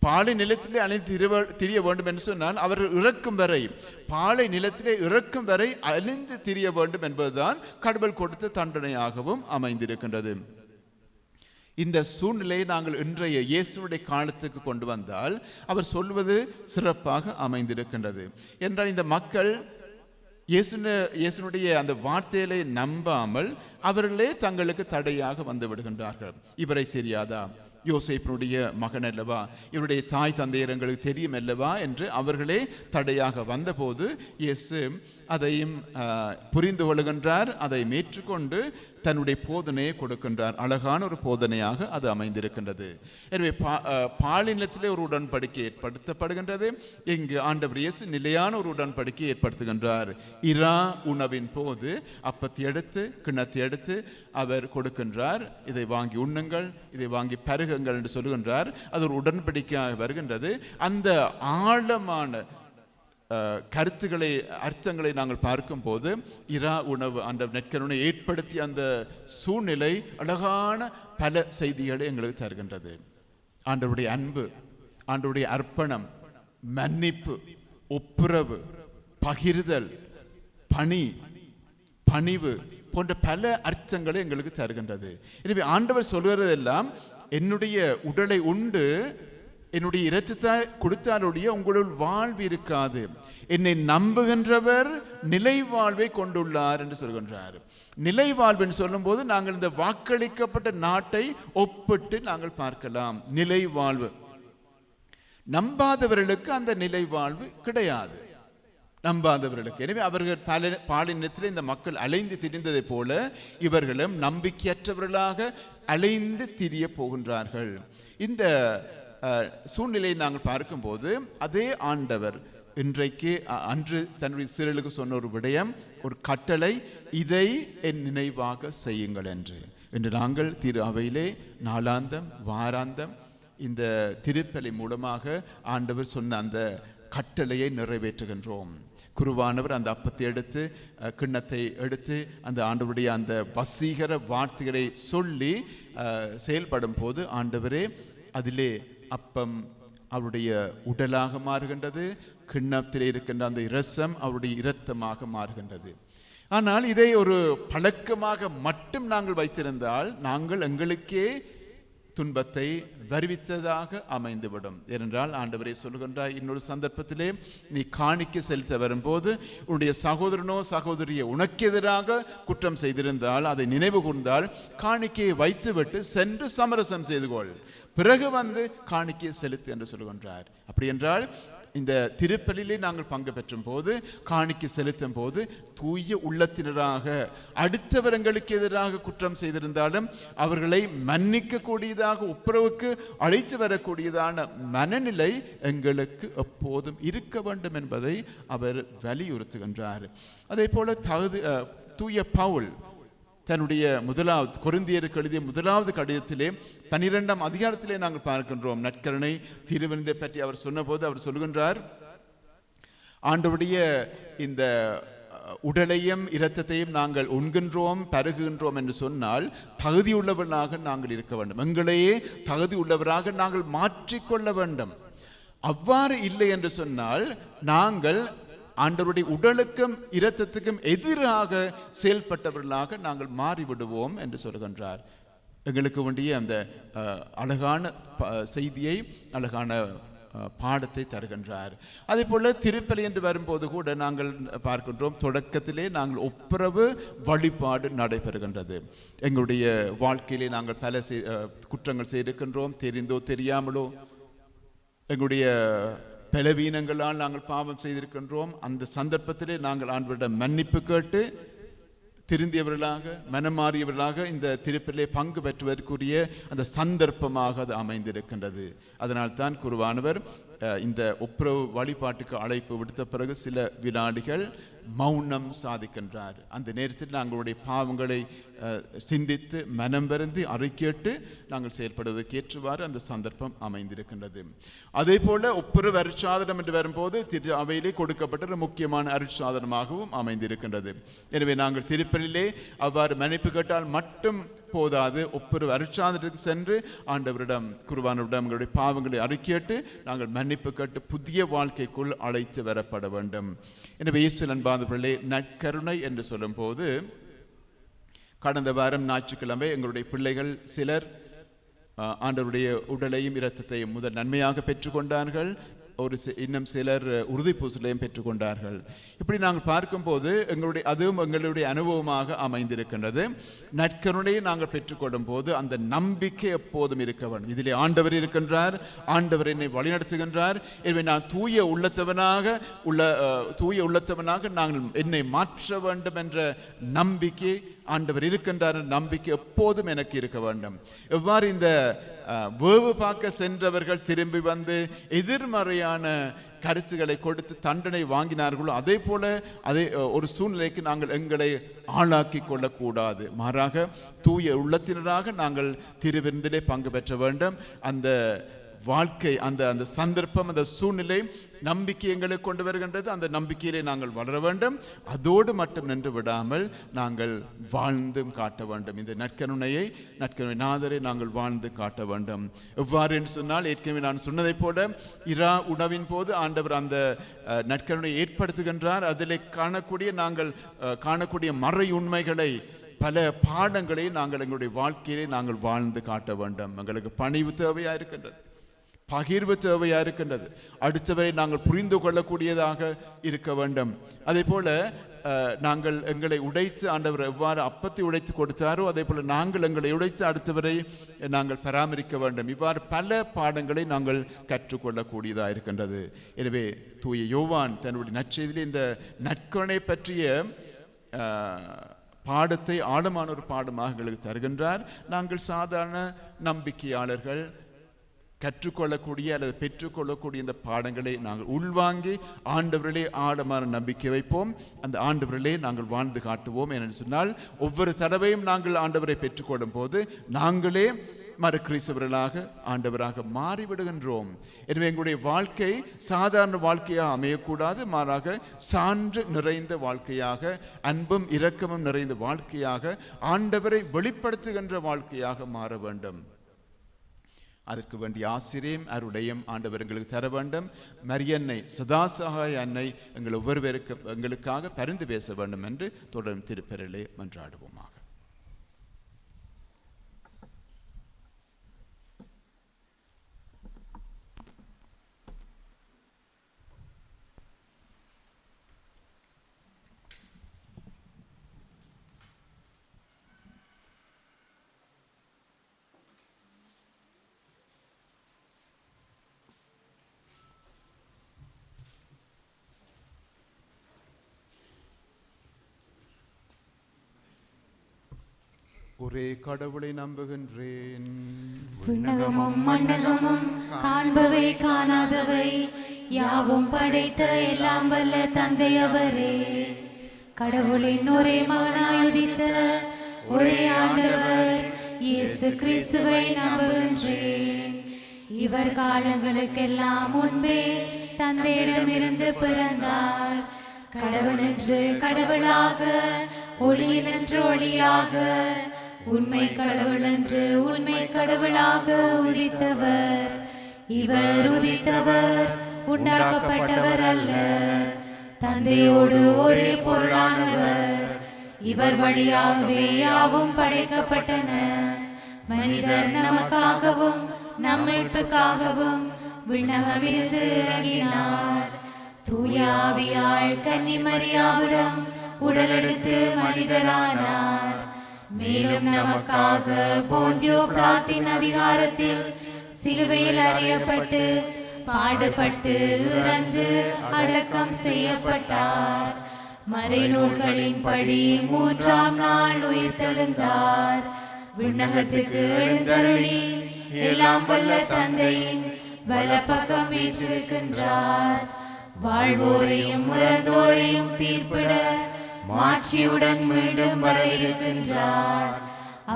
பாலை நிலத்திலே அலைந்து திரிய வேண்டும் என்று சொன்னால் அவர்கள் இறக்கும் வரை, பாலை நிலத்திலே இறக்கும் வரை அலைந்து திரிய வேண்டும் என்பதுதான் கடவுள் கொடுத்த தண்டனையாகவும் அமைந்திருக்கின்றது. இந்த சூழ்நிலையை நாங்கள் இன்றைய இயேசுடைய காலத்துக்கு கொண்டு வந்தால் அவர் சொல்வது சிறப்பாக அமைந்திருக்கின்றது. என்றால் இந்த மக்கள் இயேசுனுடைய அந்த வார்த்தைகளை நம்பாமல் அவர்களே தங்களுக்கு தடையாக வந்து விடுகின்றார்கள். இவரை தெரியாதா, யோசேப்பினுடைய மகன் அல்லவா, இவருடைய தாய் தந்தையர் எங்களுக்கு தெரியும் அல்லவா என்று அவர்களே தடையாக வந்தபோது இயேசு அதையும் புரிந்து கொள்கின்றார். அதை மேற்றுக்கொண்டு தன்னுடைய போதனையை கொடுக்கின்றார். அழகான ஒரு போதனையாக அது அமைந்திருக்கின்றது. எனவே பாலினத்திலே ஒரு உடன்படிக்கை ஏற்படுத்தப்படுகின்றது. இங்கு ஆண்டவர் இயேசு நிலையான ஒரு உடன்படிக்கை ஏற்படுத்துகின்றார். இரா உணவின் போது அப்பத்தை எடுத்து கிண்ணத்தை எடுத்து அவர் கொடுக்கின்றார். இதை வாங்கி உண்ணுங்கள், இதை வாங்கி பருகுங்கள் என்று சொல்லுகின்றார். அது ஒரு உடன்படிக்கையாக வருகின்றது. அந்த ஆழமான கருத்துக்களை அர்த்தங்களை நாங்கள் பார்க்கும் போது இரா உணவு அந்த நெற்கருணை ஏற்படுத்திய அந்த சூழ்நிலை அழகான பல செய்திகளை எங்களுக்கு தருகின்றது. ஆண்டவருடைய அன்பு, ஆண்டவருடைய அர்ப்பணம், மன்னிப்பு, ஒப்புரவு, பகிர்தல், பணிவு போன்ற பல அர்த்தங்களை எங்களுக்கு தருகின்றது. எனவே ஆண்டவர் சொல்கிறதெல்லாம் என்னுடைய உடலை உண்டு என்னுடைய இரத்தத்தை கொடுத்தாலுடைய உங்களுள் வாழ்வு இருக்காது, என்னை நம்புகின்றவர் நிலை வாழ்வை கொண்டுள்ளார் என்று சொல்கின்றார். நிலை வாழ்வு என்று சொல்லும் போது நாங்கள் இந்த வாக்களிக்கப்பட்ட நாட்டை ஒப்பிட்டு நாங்கள் பார்க்கலாம். நிலை வாழ்வு நம்பாதவர்களுக்கு அந்த நிலை வாழ்வு கிடையாது, நம்பாதவர்களுக்கு. எனவே அவர்கள் பாலினத்தில் இந்த மக்கள் அலைந்து திரிந்ததை போல இவர்களும் நம்பிக்கையற்றவர்களாக அலைந்து திரிய போகின்றார்கள். இந்த சூழ்நிலையை நாங்கள் பார்க்கும்போது அதே ஆண்டவர் அன்று தன்னுடைய சீடர்களுக்கு சொன்ன ஒரு விடயம், ஒரு கட்டளை, இதை என் நினைவாக செய்யுங்கள் என்று நாங்கள் திரு அவையிலே நாளாந்தம் வாராந்தம் இந்த திருப்பலி மூலமாக ஆண்டவர் சொன்ன அந்த கட்டளையை நிறைவேற்றுகின்றோம். குருவானவர் அந்த அப்பத்தை எடுத்து கிண்ணத்தை எடுத்து அந்த ஆண்டவருடைய அந்த வசீகர வார்த்தைகளை சொல்லி செயல்படும் போது ஆண்டவரே அதிலே அப்பம் அவருடைய உடலாக மாறுகின்றது, கிண்ணத்தில் இருக்கின்ற அந்த இரசம் அவருடைய இரத்தமாக மாறுகின்றது. ஆனால் இதை ஒரு பழக்கமாக மட்டும் நாங்கள் வைத்திருந்தால் நாங்கள் எங்களுக்கே துன்பத்தை வருவித்ததாக அமைந்துவிடும். ஏனென்றால் ஆண்டவரே சொல்கின்றார், இன்னொரு சந்தர்ப்பத்திலே நீ காணிக்கை செலுத்த வரும்போது உன்னுடைய சகோதரனோ சகோதரியோ உனக்கு எதிராக குற்றம் செய்திருந்தால் அதை நினைவு கூர்ந்தால் காணிக்கையை வைத்துவிட்டு சென்று சமரசம் செய்து கொள், பிறகு வந்து காணிக்கையை செலுத்து என்று சொல்கின்றார். அப்படி என்றால் இந்த திருப்பலிலே நாங்கள் பங்கு பெற்றும் போது, காணிக்கை செலுத்தும் போது தூய உள்ளத்தினராக, அடுத்தவர் எங்களுக்கு எதிராக குற்றம் செய்திருந்தாலும் அவர்களை மன்னிக்க கூடியதாக, ஒப்புரவுக்கு அழைத்து வரக்கூடியதான மனநிலை எங்களுக்கு எப்போதும் இருக்க வேண்டும் என்பதை அவர் வலியுறுத்துகின்றார். அதே போல தூய பவுல் தன்னுடைய முதலாவது கொரிந்தியருக்கு எழுதிய முதலாவது கடிதத்திலே 12ஆம் அதிகாரத்திலே நாங்கள் பார்க்கின்றோம். நற்கருணை திருவிருந்தை பற்றி அவர் சொன்னபோது அவர் சொல்கின்றார், ஆண்டவருடைய இந்த உடலையும் இரத்தத்தையும் நாங்கள் உண்கின்றோம் பருகுகின்றோம் என்று சொன்னால் தகுதியுள்ளவர்களாக நாங்கள் இருக்க வேண்டும், எங்களையே தகுதி உள்ளவராக நாங்கள் மாற்றிக்கொள்ள வேண்டும். அவ்வாறு இல்லை என்று சொன்னால் நாங்கள் ஆண்டவருடைய உடலுக்கும் இரத்தத்துக்கும் எதிராக செயல்பட்டவர்களாக நாங்கள் மாறிவிடுவோம் என்று சொல்கின்றார். எங்களுக்கு வேண்டிய அந்த அழகான செய்தியை, அழகான பாடத்தை தருகின்றார். அதே போல திருப்பலி என்று வரும்போது கூட நாங்கள் பார்க்கின்றோம், தொடக்கத்திலே நாங்கள் ஒப்புரவு வழிபாடு நடைபெறுகின்றது. எங்களுடைய வாழ்க்கையிலே நாங்கள் பல குற்றங்கள் செய்திருக்கின்றோம், தெரிந்தோ தெரியாமலோ. எங்களுடைய பலவீனங்களால் நாங்கள் பாவம் செய்திருக்கின்றோம். அந்த சந்தர்ப்பத்திலே நாங்கள் ஆண்டவரிடம் மன்னிப்பு கேட்டு திருந்தியவர்களாக, மனம் மாறியவர்களாக இந்த திருப்பலிலே பங்கு பெற்றுவதற்குரிய அந்த சந்தர்ப்பமாக அது அமைந்திருக்கின்றது. அதனால்தான் குருவானவர் இந்த ஒப்புரவு வழிபாட்டுக்கு அழைப்பு விடுத்த பிறகு சில வினாடிகள் மௌனம் சாதிக்கின்றார். அந்த நேரத்தில் நாங்களுடைய பாவங்களை சிந்தித்து மனம் வருந்தி அறிக்கையிட்டு நாங்கள் செயல்படுவதற்கு ஏற்றுவாறு அந்த சந்தர்ப்பம் அமைந்திருக்கின்றது. அதே போல ஒப்புரவு அருட்சாதனம் என்று வரும்போது திரு அவையிலே கொடுக்கப்பட்ட முக்கியமான அருட்சாதனமாகவும் அமைந்திருக்கின்றது. எனவே நாங்கள் திருப்பலிலே அவ்வாறு மன்னிப்பு கேட்டால் மட்டும் போதாது, ஒப்புரவு அருட்சாதனத்துக்கு சென்று ஆண்டவரிடம், குருவானவரிடம் எங்களுடைய பாவங்களை அறிக்கையிட்டு நாங்கள் மன்னிப்பு கேட்டு புதிய வாழ்க்கைக்குள் அழைத்து வரப்பட வேண்டும். எனவே இயேசு அன்பார்ந்தவர்களே, நற்கருணை என்று சொல்லும் போது கடந்த வாரம் ஞாயிற்றுக்கிழமை எங்களுடைய பிள்ளைகள் சிலர் ஆண்டவருடைய உடலையும் இரத்தத்தையும் முதல் நன்மையாக பெற்றுக்கொண்டார்கள். இன்னும் சிலர் உறுதி பூசலையும் பெற்றுக்கொண்டார்கள். இப்படி நாங்கள் பார்க்கும்போது அதுவும் எங்களுடைய அனுபவமாக அமைந்திருக்கின்றது. நற்கருணையை நாங்கள் பெற்றுக்கொள்ளும் போது அந்த நம்பிக்கை எப்போதும் இருக்க வேண்டும். இதிலே ஆண்டவர் இருக்கின்றார், ஆண்டவர் என்னை வழிநடத்துகின்றார். எனவே நான் தூய உள்ளத்தவனாக நாங்கள் என்னை மாற்ற வேண்டும் என்ற நம்பிக்கை, ஆண்டவர் இருக்கின்றார் நம்பிக்கை எப்போதும் எனக்கு இருக்க வேண்டும். எவ்வாறு இந்த வேவு பார்க்க சென்றவர்கள் திரும்பி வந்து எதிர்மறையான கருத்துக்களை கொடுத்து தண்டனை வாங்கினார்களோ, அதே போல ஒரு சூழ்நிலைக்கு நாங்கள் எங்களை ஆளாக்கி கொள்ளக்கூடாது. மாறாக தூய உள்ளத்தினராக நாங்கள் திருவிருந்திலே பங்கு பெற்ற வேண்டும். அந்த வாழ்க்கை, அந்த சந்தர்ப்பம், அந்த சூழ்நிலை நம்பிக்கை எங்களுக்கு கொண்டு வருகின்றது. அந்த நம்பிக்கையிலே நாங்கள் வளர வேண்டும். அதோடு மட்டும் நின்று விடாமல் நாங்கள் வாழ்ந்தும் காட்ட வேண்டும். இந்த நற்கருணை நாதரை நாங்கள் வாழ்ந்து காட்ட வேண்டும். எவ்வாறு என்று சொன்னால், ஏற்கனவே நான் சொன்னதை போல இரா உணவின் போது ஆண்டவர் அந்த நற்கருணையை ஏற்படுத்துகின்றார். அதிலே நாங்கள் காணக்கூடிய மறை உண்மைகளை, பல பாடங்களை நாங்கள் எங்களுடைய வாழ்க்கையிலே நாங்கள் வாழ்ந்து காட்ட வேண்டும். எங்களுக்கு பணிவு தேவையாக இருக்கின்றது, பகிர்வு தேவையாக இருக்கின்றது, அடுத்தவரை நாங்கள் புரிந்து கொள்ளக்கூடியதாக இருக்க வேண்டும். அதே போல நாங்கள் எங்களை உடைத்து, ஆண்டவர் எவ்வாறு அப்பத்தை உடைத்து கொடுத்தாரோ அதே போல நாங்கள் எங்களை உடைத்து அடுத்தவரை நாங்கள் பராமரிக்க வேண்டும். இவ்வாறு பல பாடங்களை நாங்கள் கற்றுக்கொள்ளக்கூடியதாக இருக்கின்றது. எனவே தூய யோவான் தன்னுடைய நற்செய்தியிலே இந்த நற்கருணை பற்றிய பாடத்தை ஆழமான ஒரு பாடமாக எங்களுக்கு தருகின்றார். நாங்கள் சாதாரண நம்பிக்கையாளர்கள் கற்றுக்கொள்ளக்கூடிய அல்லது பெற்றுக்கொள்ளக்கூடிய இந்த பாடங்களை நாங்கள் உள்வாங்கி ஆண்டவரிலே ஆழமான நம்பிக்கை வைப்போம். அந்த ஆண்டவரிலே நாங்கள் வாழ்ந்து காட்டுவோம். ஏனென்று சொன்னால், ஒவ்வொரு தடவையும் நாங்கள் ஆண்டவரை பெற்றுக்கொள்ளும் போது நாங்களே மறுகிறிஸ்தவர்களாக ஆண்டவராக மாறிவிடுகின்றோம். எனவே எங்களுடைய வாழ்க்கை சாதாரண வாழ்க்கையாக அமையக்கூடாது, மாறாக சான்று நிறைந்த வாழ்க்கையாக, அன்பும் இரக்கமும் நிறைந்த வாழ்க்கையாக, ஆண்டவரை வெளிப்படுத்துகின்ற வாழ்க்கையாக மாற வேண்டும். அதற்கு வேண்டிய ஆசிரியம் அருடையும் ஆண்டவர் எங்களுக்கு தர வேண்டும். மரியன்னை, சதாசகாய அன்னை எங்கள் ஒவ்வொருவருக்கும் எங்களுக்காக பரிந்து பேச வேண்டும் என்று தொடரும் திருப்பெருளை மன்றாடுவோமாக. ஒரே கடவுளை நம்புகின்றேன். விண்ணகமும் மண்ணகமும் காண்பவை காணாதவை யாவும் படைத்த எல்லாம் வல்ல தந்தை அவரே. கடவுளின் ஒரே மகனாயுதித்த ஒரே ஆண்டவர் இயேசு கிறிஸ்துவை நம்புகின்றேன். இவர் காலங்களுக்கெல்லாம் முன்பே தந்தையிடமிருந்து பிறந்தார். கடவுளென்று கடவுளாக, ஒளியினின்று ஒளியாக, உண்மை கடவுளென்று உண்மை கடவுளாக உதித்தவர். இவர் உதித்தவர் உண்டாக்கப்பட்டவர் அல்ல, தந்தையோடு ஒரே பொருளானவர். இவர் வழியாகவே யாவும் படைக்கப்பட்டன. மனிதர் நமக்காகவும் நம் மீட்புக்காகவும் விண்ணகமிருந்து இறங்கினார். தூய ஆவியால் கன்னி மரியாவிடம் உடலெடுத்து மனிதரானார். மேலும் நமக்காக போந்தியோ பிலாத்தின் அதிகாரத்தில் சிலுவையில் அறையப்பட்டு பாடுபட்டு இறந்து அடக்கம் செய்யப்பட்டார். மறைநூல்களின்படி 3ஆம் நாள் உயிர்த்தெழுந்தார். விண்ணகத்துக்கு எழுந்தருளி எல்லாம் வல்ல தந்தையின் வலப்பக்கம் வீற்றிருக்கின்றார். வாழ்வோரையும் இறந்தோரையும் தீர்ப்பிட மாட்சியுடன் மீண்டும் வர இருக்கின்றார்.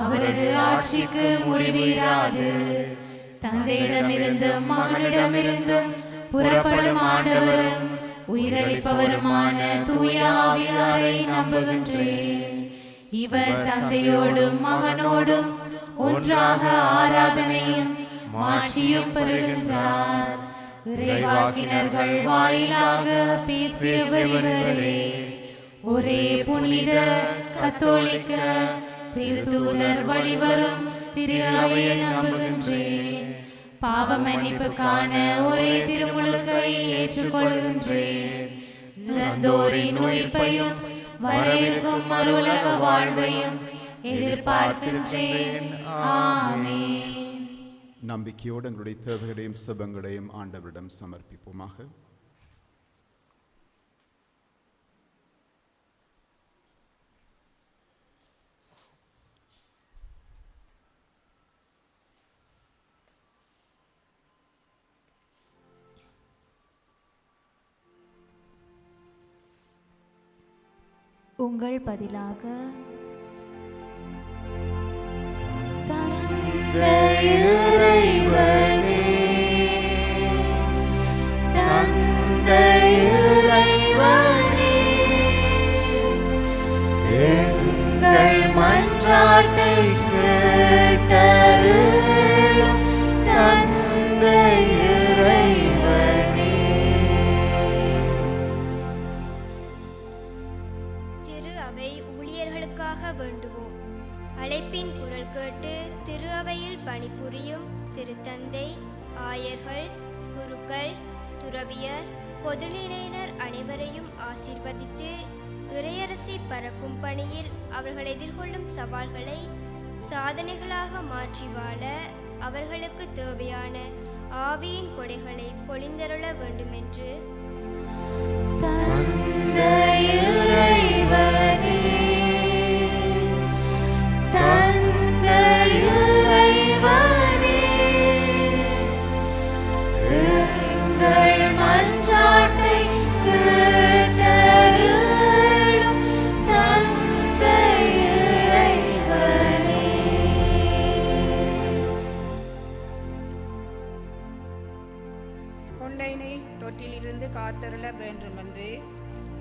அவரது ஆட்சிக்கு முடிவீராது. தந்தையிடமிருந்தும் மகனிடமிருந்தும் புறப்படும் ஆண்டவரும் உயிரளிப்பவருமான தூய ஆவியாரை நம்புகின்றேன். இவர் தந்தையோடும் மகனோடும் ஒன்றாக ஆராதனையும் மாட்சியும் பெறுகின்றார். இறைவாக்கினர்கள் வாயிலாக பேசியவர் இவரே. ஒரே புனித கத்தோலிக்க திருத்தூதர் வழிவரும் திரு அவையை நம்புகின்றேன். பாவ மன்னிப்புக்கான ஒரே திருமுழுக்கை ஏற்றுக்கொள்கின்றேன். இறந்தோரின் உயிர்ப்பையும் வர இருக்கும் மறுவுலக வாழ்வையும் எதிர்பார்க்கின்றேன். ஆமென். நம்பிக்கையோடு எங்களுடைய தேவைகளையும் செபங்களையும் ஆண்டவரிடம் சமர்ப்பிப்போமாக. உங்கள் பதிலாக இறைவனே, தந்தை இறைவனே, எங்கள் மன்றாட்டை கேட்டருளும். தந்தை இறைவனே, திரு அவை ஊழியர்களுக்காக வேண்டுவோம். அழைப்பின் குரல் கேட்டு திரு அவையில் பணிபுரியும் திருத்தந்தை, ஆயர்கள், குருக்கள், துறவியர், பொதுநிலையினர் அனைவரையும் ஆசீர்வதித்து இறையரசை பரப்பும் பணியில் அவர்கள் எதிர்கொள்ளும் சவால்களை சாதனைகளாக மாற்றி வாழ அவர்களுக்கு தேவையான ஆவியின் கொடைகளை பொழிந்தருள வேண்டுமென்று தந்தை இறைவனே, தந்தை இறைவனே, எங்கள் மன்றாட்டை கேட்டருளும். தந்தை இறைவனே. கொள்ளைனை தொற்றிலிருந்து காத்தருள வேண்டுமென்று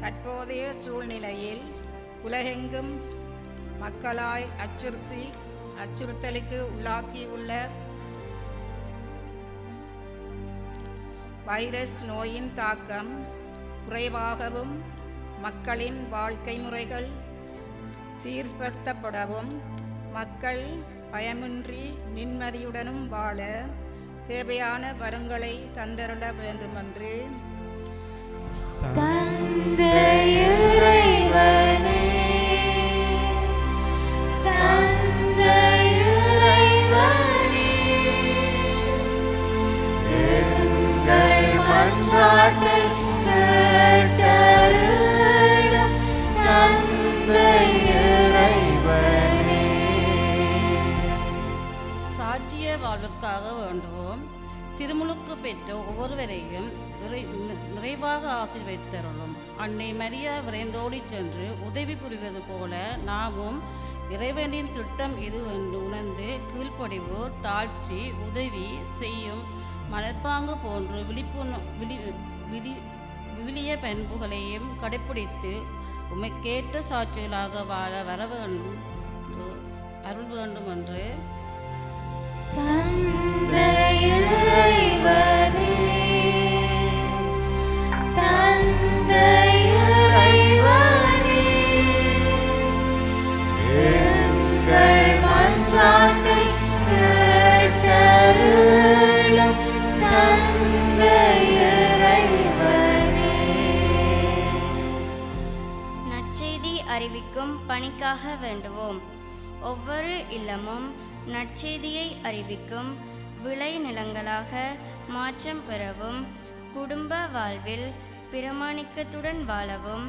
தற்போதைய சூழ்நிலையில் உலகெங்கும் மக்களாய் அச்சுறுத்தலுக்கு உள்ளாக்கியுள்ள வைரஸ் நோயின் தாக்கம் குறைவாகவும் மக்களின் வாழ்க்கை முறைகள் சீர்படுத்தப்படவும் மக்கள் பயமின்றி நிம்மதியுடனும் வாழ தேவையான வரங்களை தந்தருள வேண்டுமென்று தந்தை இறைவனே, தந்தை இறைவனே, எங்கள் மன்றாட்டை கேட்டருளும். தந்தை இறைவனே. ஆசிர்வதித்தருளும்படியாக வேண்டுவோம். திருமுழுக்கு பெற்ற ஒவ்வொருவரையும் நிறைவாக ஆசீர்வதித்தருளும். அன்னை மரியா விரைந்தோடி சென்று உதவி புரிவது போல நாமும் இறைவனின் திட்டம் இது என்று உணர்ந்து கீழ்ப்படிவோர் தாழ்ச்சி உதவி செய்யும் மலர்பாங்கு போன்று விவிலிய பண்புகளையும் கடைப்பிடித்து உமைக்கேற்ற சாட்சிகளாக வாழ வர வேண்டும் அருள் வேண்டும் என்று நற்செய்தி அறிவிக்கும் பணிக்காக வேண்டுவோம். ஒவ்வொரு இல்லமும் நற்செய்தியை அறிவிக்கும் விளை நிலங்களாக மாற்றம் பெறவும், குடும்ப வாழ்வில் பிரமாணிக்கத்துடன் வாழவும்,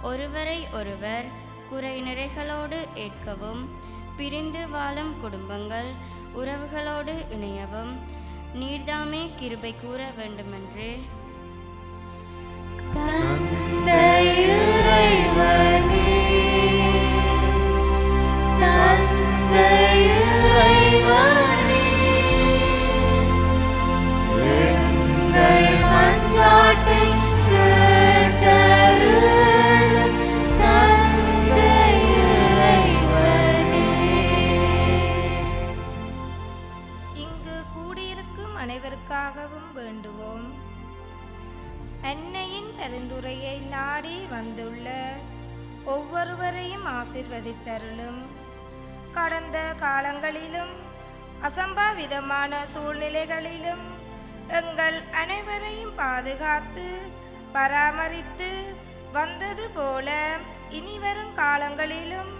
ஒருவரை ஒருவர் குறை நிறைகளோடு ஏற்கவும், பிரிந்து வாழும் குடும்பங்கள் உறவுகளோடு இணையவும் நீர்தாமே கிருபை கூற வேண்டுமென்று இங்கு கூடியிருக்கும் அனைவருக்காகவும் வேண்டுவோம். அன்னையின் பரிந்துரையை நாடி வந்துள்ள ஒவ்வொருவரையும் ஆசீர்வதித்தருளும். கடந்த காலங்களிலும் அசம்பாவிதமான சூழ்நிலைகளிலும் எங்கள் அனைவரையும் பாதுகாத்து பராமரித்து வந்தது போல இனிவரும் காலங்களிலும்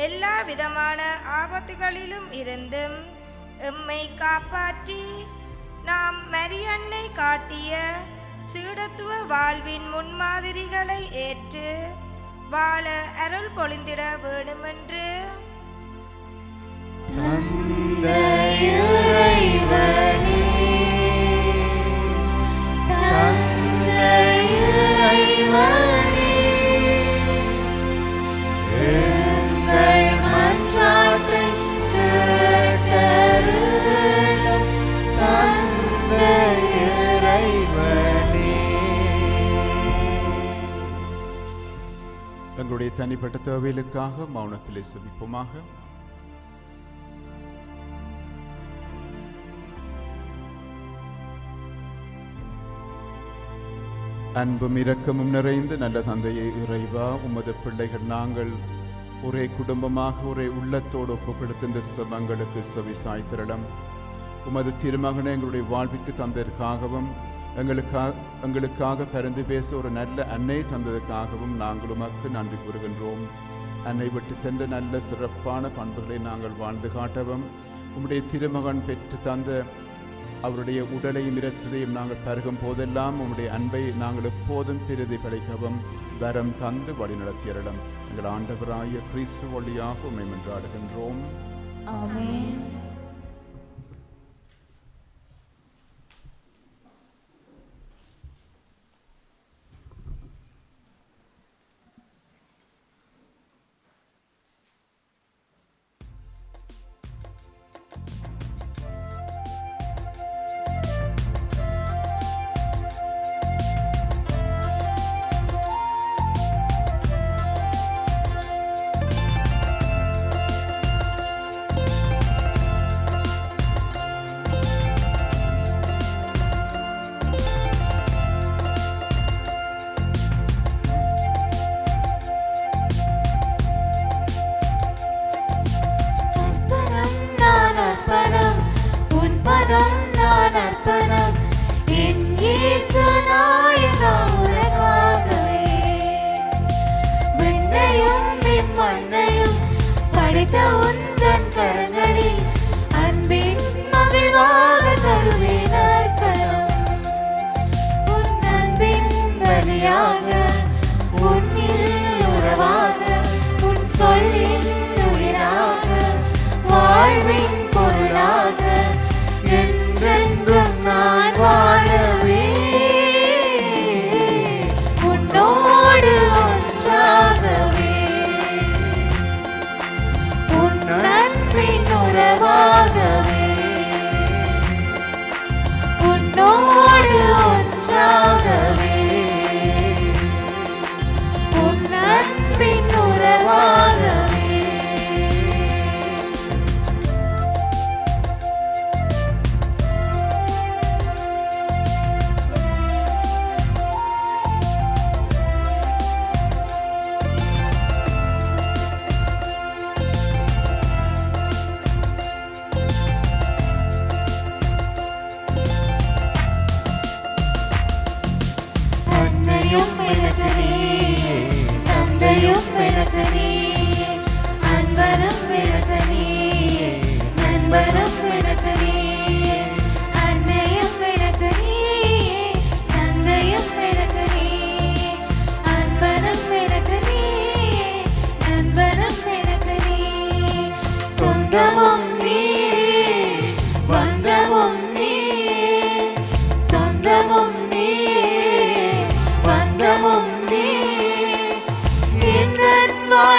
எல்லா விதமான ஆபத்துகளிலும் இருந்தும் எம்மை காப்பாற்றி நாம் மரியன்னை காட்டிய சீடத்துவ வாழ்வின் முன்மாதிரிகளை ஏற்று வாழ அருள் பொழிந்திட வேண்டுமென்று எங்களுடைய தனிப்பட்ட தேவைகளுக்காக மௌனத்திலே செபிப்போமாக. அன்பும் இரக்கமும் நிறைந்து நல்ல தந்தையை இறைவா, உமது பிள்ளைகள் நாங்கள் ஒரே குடும்பமாக ஒரே உள்ளத்தோடு ஒப்புக்கொடுத்த இந்த சபங்களுக்கு செவி சாய்த்திரடம். உமது திருமகனை எங்களுடைய வாழ்விற்கு தந்ததற்காகவும் எங்களுக்காக பரிந்து பேச ஒரு நல்ல அன்னை தந்ததற்காகவும் நாங்கள் உமக்கு நன்றி கூறுகின்றோம். அன்னை விட்டு சென்ற நல்ல சிறப்பான பண்புகளை நாங்கள் வாழ்ந்து காட்டவும், உம்முடைய திருமகன் பெற்று தந்த அவருடைய உடலையும் இரத்தத்தையும் நாங்கள் பருகும் போதெல்லாம் உம்முடைய அன்பை நாங்கள் எப்போதும் பிரதி படைக்கவும் வரம் தந்து வழிநடத்தியரிடம் எங்கள் ஆண்டவராய கிறிஸ்து வழியாக உம்மை மன்றாடுகின்றோம். ஆமென்.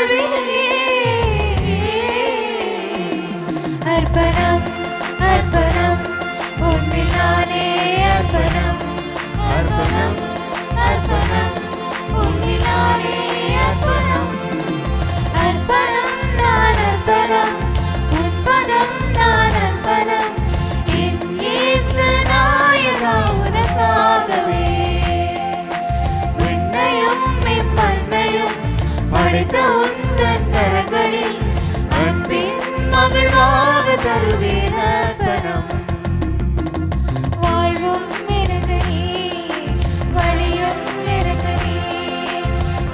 வாழ்விலே அர்ப்பணம் அர்ப்பணம் உன்னில் நானே அர்ப்பணம் அர்ப்பணம் அர்ப்பணம் உன்னில் நானே அர்ப்பணம் அர்ப்பணம் நான் அர்ப்பணம் உன் பதம் நான் அர்ப்பணம் என் இயேசு நாயகா உனக்காகவே விண்ணையும் இம்மண்ணையும் படைத்த உந்தன் கரங்களில் அன்பின் மகிழ்வாக தருவேன் அர்ப்பணம் வாழ்வும் எனக்கு நீ வழியும் எனக்கு நீ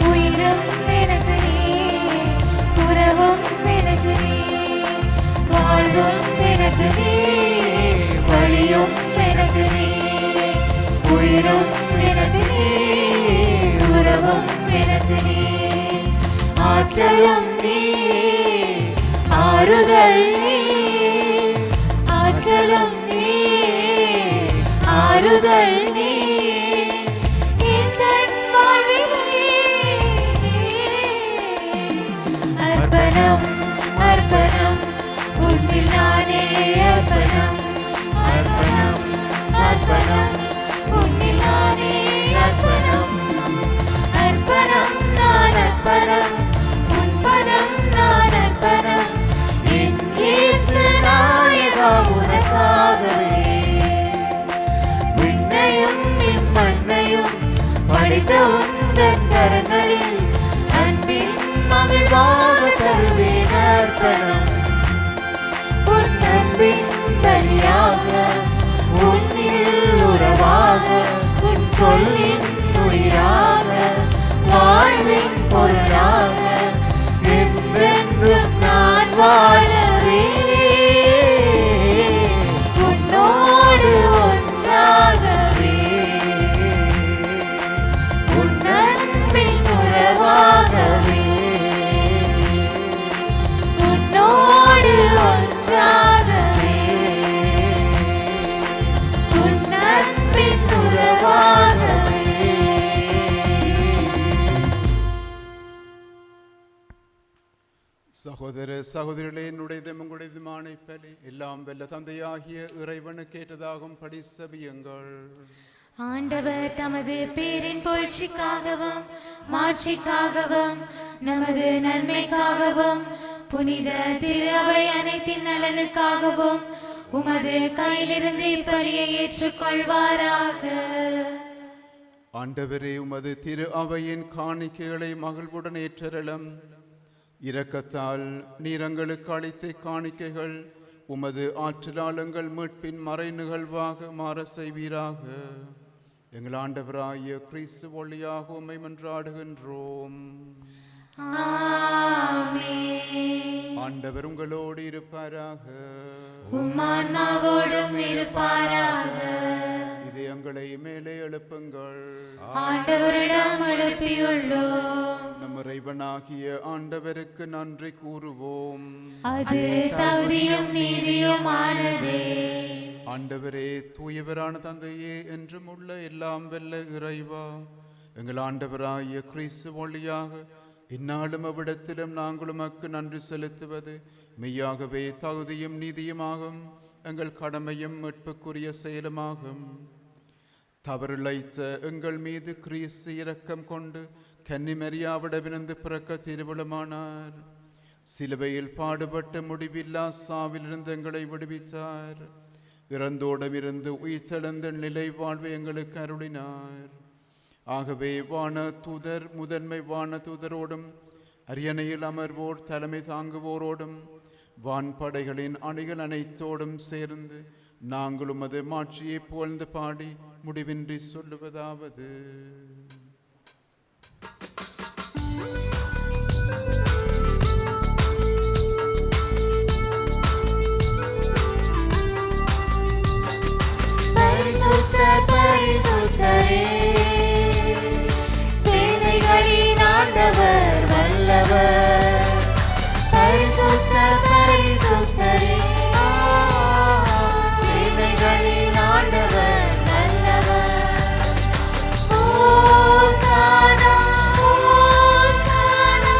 உயிரும் எனக்கு நீ உறவும் எனக்கு நீ வாழ்வும் எனக்கு நீ வழியும் எனக்கு நீ உயிரும் எனக்கு நீ உறவும் எனக்கு நீ ஆற்றலும் நீ ஆறுதல் நீ ஆற்றலும் நீ ஆறுதல் நீ எந்தன் வாழ்விலே அர்ப்பணம் அர்ப்பணம் உன்னில் நானே அர்ப்பணம் அர்ப்பணம் அர்ப்பணம் உன்னில் நானே அர்ப்பணம் அர்ப்பணம் நான் அர்ப்பணம் உன் பதம் நான் அர்ப்பணம் என் இயேசு நாயகா உனக்காகவே விண்ணையும் இம்மண்ணையும் படைத்த உந்தன் கரங்களில் அன்பின் மகிழ்வாக தருவேன் அர்ப்பணம் உன் அன்பின் பலியாக உன்னில் உறவாக உன் சொல்லின் உயிராக வாழ்வின் பொருளாக என்றென்றும் நான் வாழவே உன்னோடு ஒன்றாகவே உன் அன்பின் உறவாகவே உன்னோடு ஒன்றாகவே உன் அன்பின் உறவாகவே சகோதர சகோதரிகளே, என்னுடையதும் உங்களுடையதுமான இப்பலி எல்லாம் வெல்ல தந்தையாகிய இறைவனுக்கு ஏற்றதாகும் படி செபியுங்கள். ஆண்டவர் தமது பேரின் புகழ்ச்சிக்காகவும் மாட்சிக்காகவும் நமது நன்மைக்காகவும் புனித திரு அவை அனைத்தின் நலனுக்காகவும் உமது கையிலிருந்து இப்பலியை ஏற்றுக்கொள்வாராக. ஆண்டவரே, உமது திரு அவையின் காணிக்கைகளை மகிழ்வுடன் ஏற்றருளும். இரக்கத்தால் நீரங்களுக்கு அளித்த காணிக்கைகள் உமது ஆற்றலாளங்கள் மீட்பின் மறை நிகழ்வாக மாற செய்வீராக. எங்கள் ஆண்டவராகிய கிறிஸ்து வழியாக உம்மை மன்றாடுகின்றோம். ஆண்டவர் உங்களோடு இருப்பாராக. உம்மான்மாவோடும் இருப்பாராக. இதயங்களை மேலே எழுப்புங்கள். ஆண்டவரிடம் எழுப்பியுள்ளோம். நம் இறைவனாகிய ஆண்டவருக்கு நன்றி கூறுவோம். அது தகுதியும் நீதியுமானதே. ஆண்டவரே, தூயவரான தந்தையே, என்றும் உள்ள எல்லாம் வெல்ல இறைவா, எங்கள் ஆண்டவராகிய கிறிஸ்து வழியாக இந்நாளும் அவ்விடத்திலும் நாங்கள் உமக்கு நன்றி செலுத்துவது மெய்யாகவே தகுதியும் நீதியுமாகும், எங்கள் கடமையும் மீட்புக்குரிய செயலுமாகும். தவறிழைத்த எங்கள் மீது கிறிஸ்து இரக்கம் கொண்டு கன்னிமரியாவிடமிருந்து பிறக்க திருவிழமானார். சிலுவையில் பாடுபட்ட முடிவில்லா சாவிலிருந்து எங்களை விடுவித்தார். இறந்தோடமிருந்து உயிர்த்தெழுந்த நிலை வாழ்வை எங்களுக்கு அருளினார். ஆகவே வான தூதர் முதன்மை வான தூதரோடும் அரியணையில் அமர்வோர் தலைமை தாங்குவோரோடும் வான்படைகளின் அணிகள் அனைத்தோடும் சேர்ந்து நாங்களும் அது மாட்சியை புகழ்ந்து பாடி முடிவின்றி சொல்லுவதாவது: பரிசுத்தர் பரிசுத்தரே, சேனைகளின் ஆண்டவர் வல்லவர். பரிசுத்தர் பரிசுத்தரே, சேனைகளின் ஆண்டவர் வல்லவர். ஓசானா ஓசானா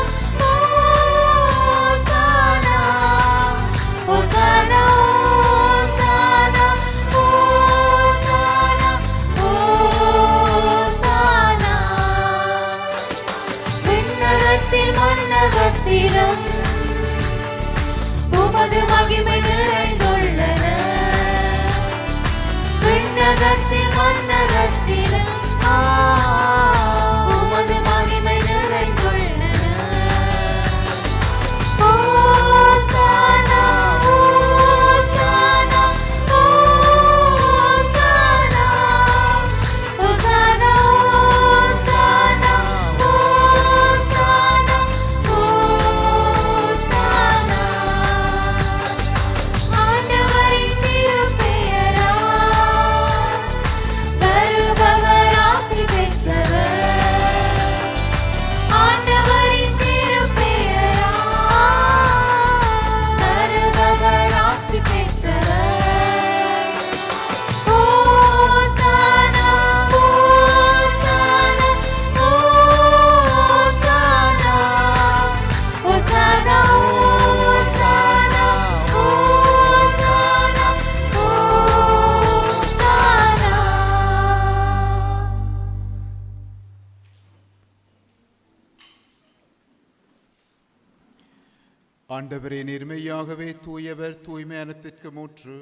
ஆண்டவரே, நேர்மையாகவே தூயவர், தூய்மையானத்திற்கு மூற்று.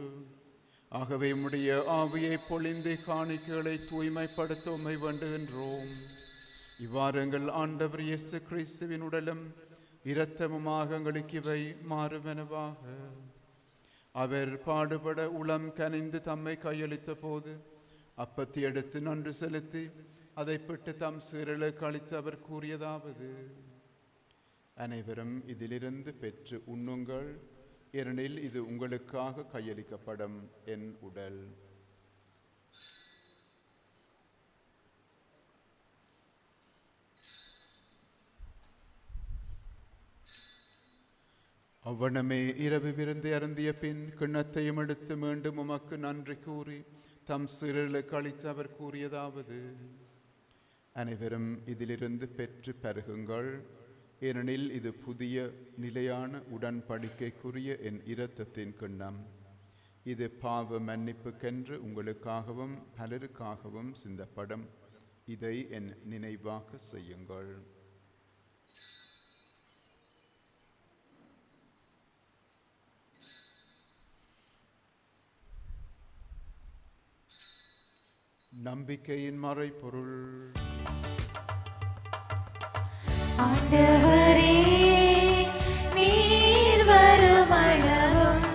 ஆகவே உம்முடைய ஆவியை பொழிந்து காணிக்கைகளை தூய்மைப்படுத்த உம்மை வேண்டுகின்றோம். இவ்வாறு எங்கள் ஆண்டவர் இயேசு கிறிஸ்துவின் உடலும் இரத்தமுமாக எங்களுக்கு இவை மாறுவனவாக. அவர் பாடுபட உளம் கனிந்து தம்மை கையளித்த போது அப்பத்தை எடுத்து நன்றி செலுத்தி அதை பிட்டு தம் சீரலுக்கு அளித்து அவர் கூறியதாவது: அனைவரும் இதிலிருந்து பெற்று உண்ணுங்கள், ஏனெனில் இது உங்களுக்காக கையளிக்கப்படும் என் உடல். அவ்வண்ணமே இரவு விருந்து அருந்திய பின் கிண்ணத்தையும் எடுத்து மீண்டும் உமக்கு நன்றி கூறி தம் சிறலுக்கு அளித்து அவர் கூறியதாவது: அனைவரும் இதிலிருந்து பெற்று பருகுங்கள், ஏனெனில் இது புதிய நிலையான உடன்படிக்கைக்குரிய என் இரத்தத்தின் கிண்ணம். இது பாவ மன்னிப்புக்கென்று உங்களுக்காகவும் பலருக்காகவும் சிந்தப்படும். இதை என் நினைவாக செய்யுங்கள். நம்பிக்கையின் மறைபொருள். ஆண்டவரே, நீர் வருமளவும்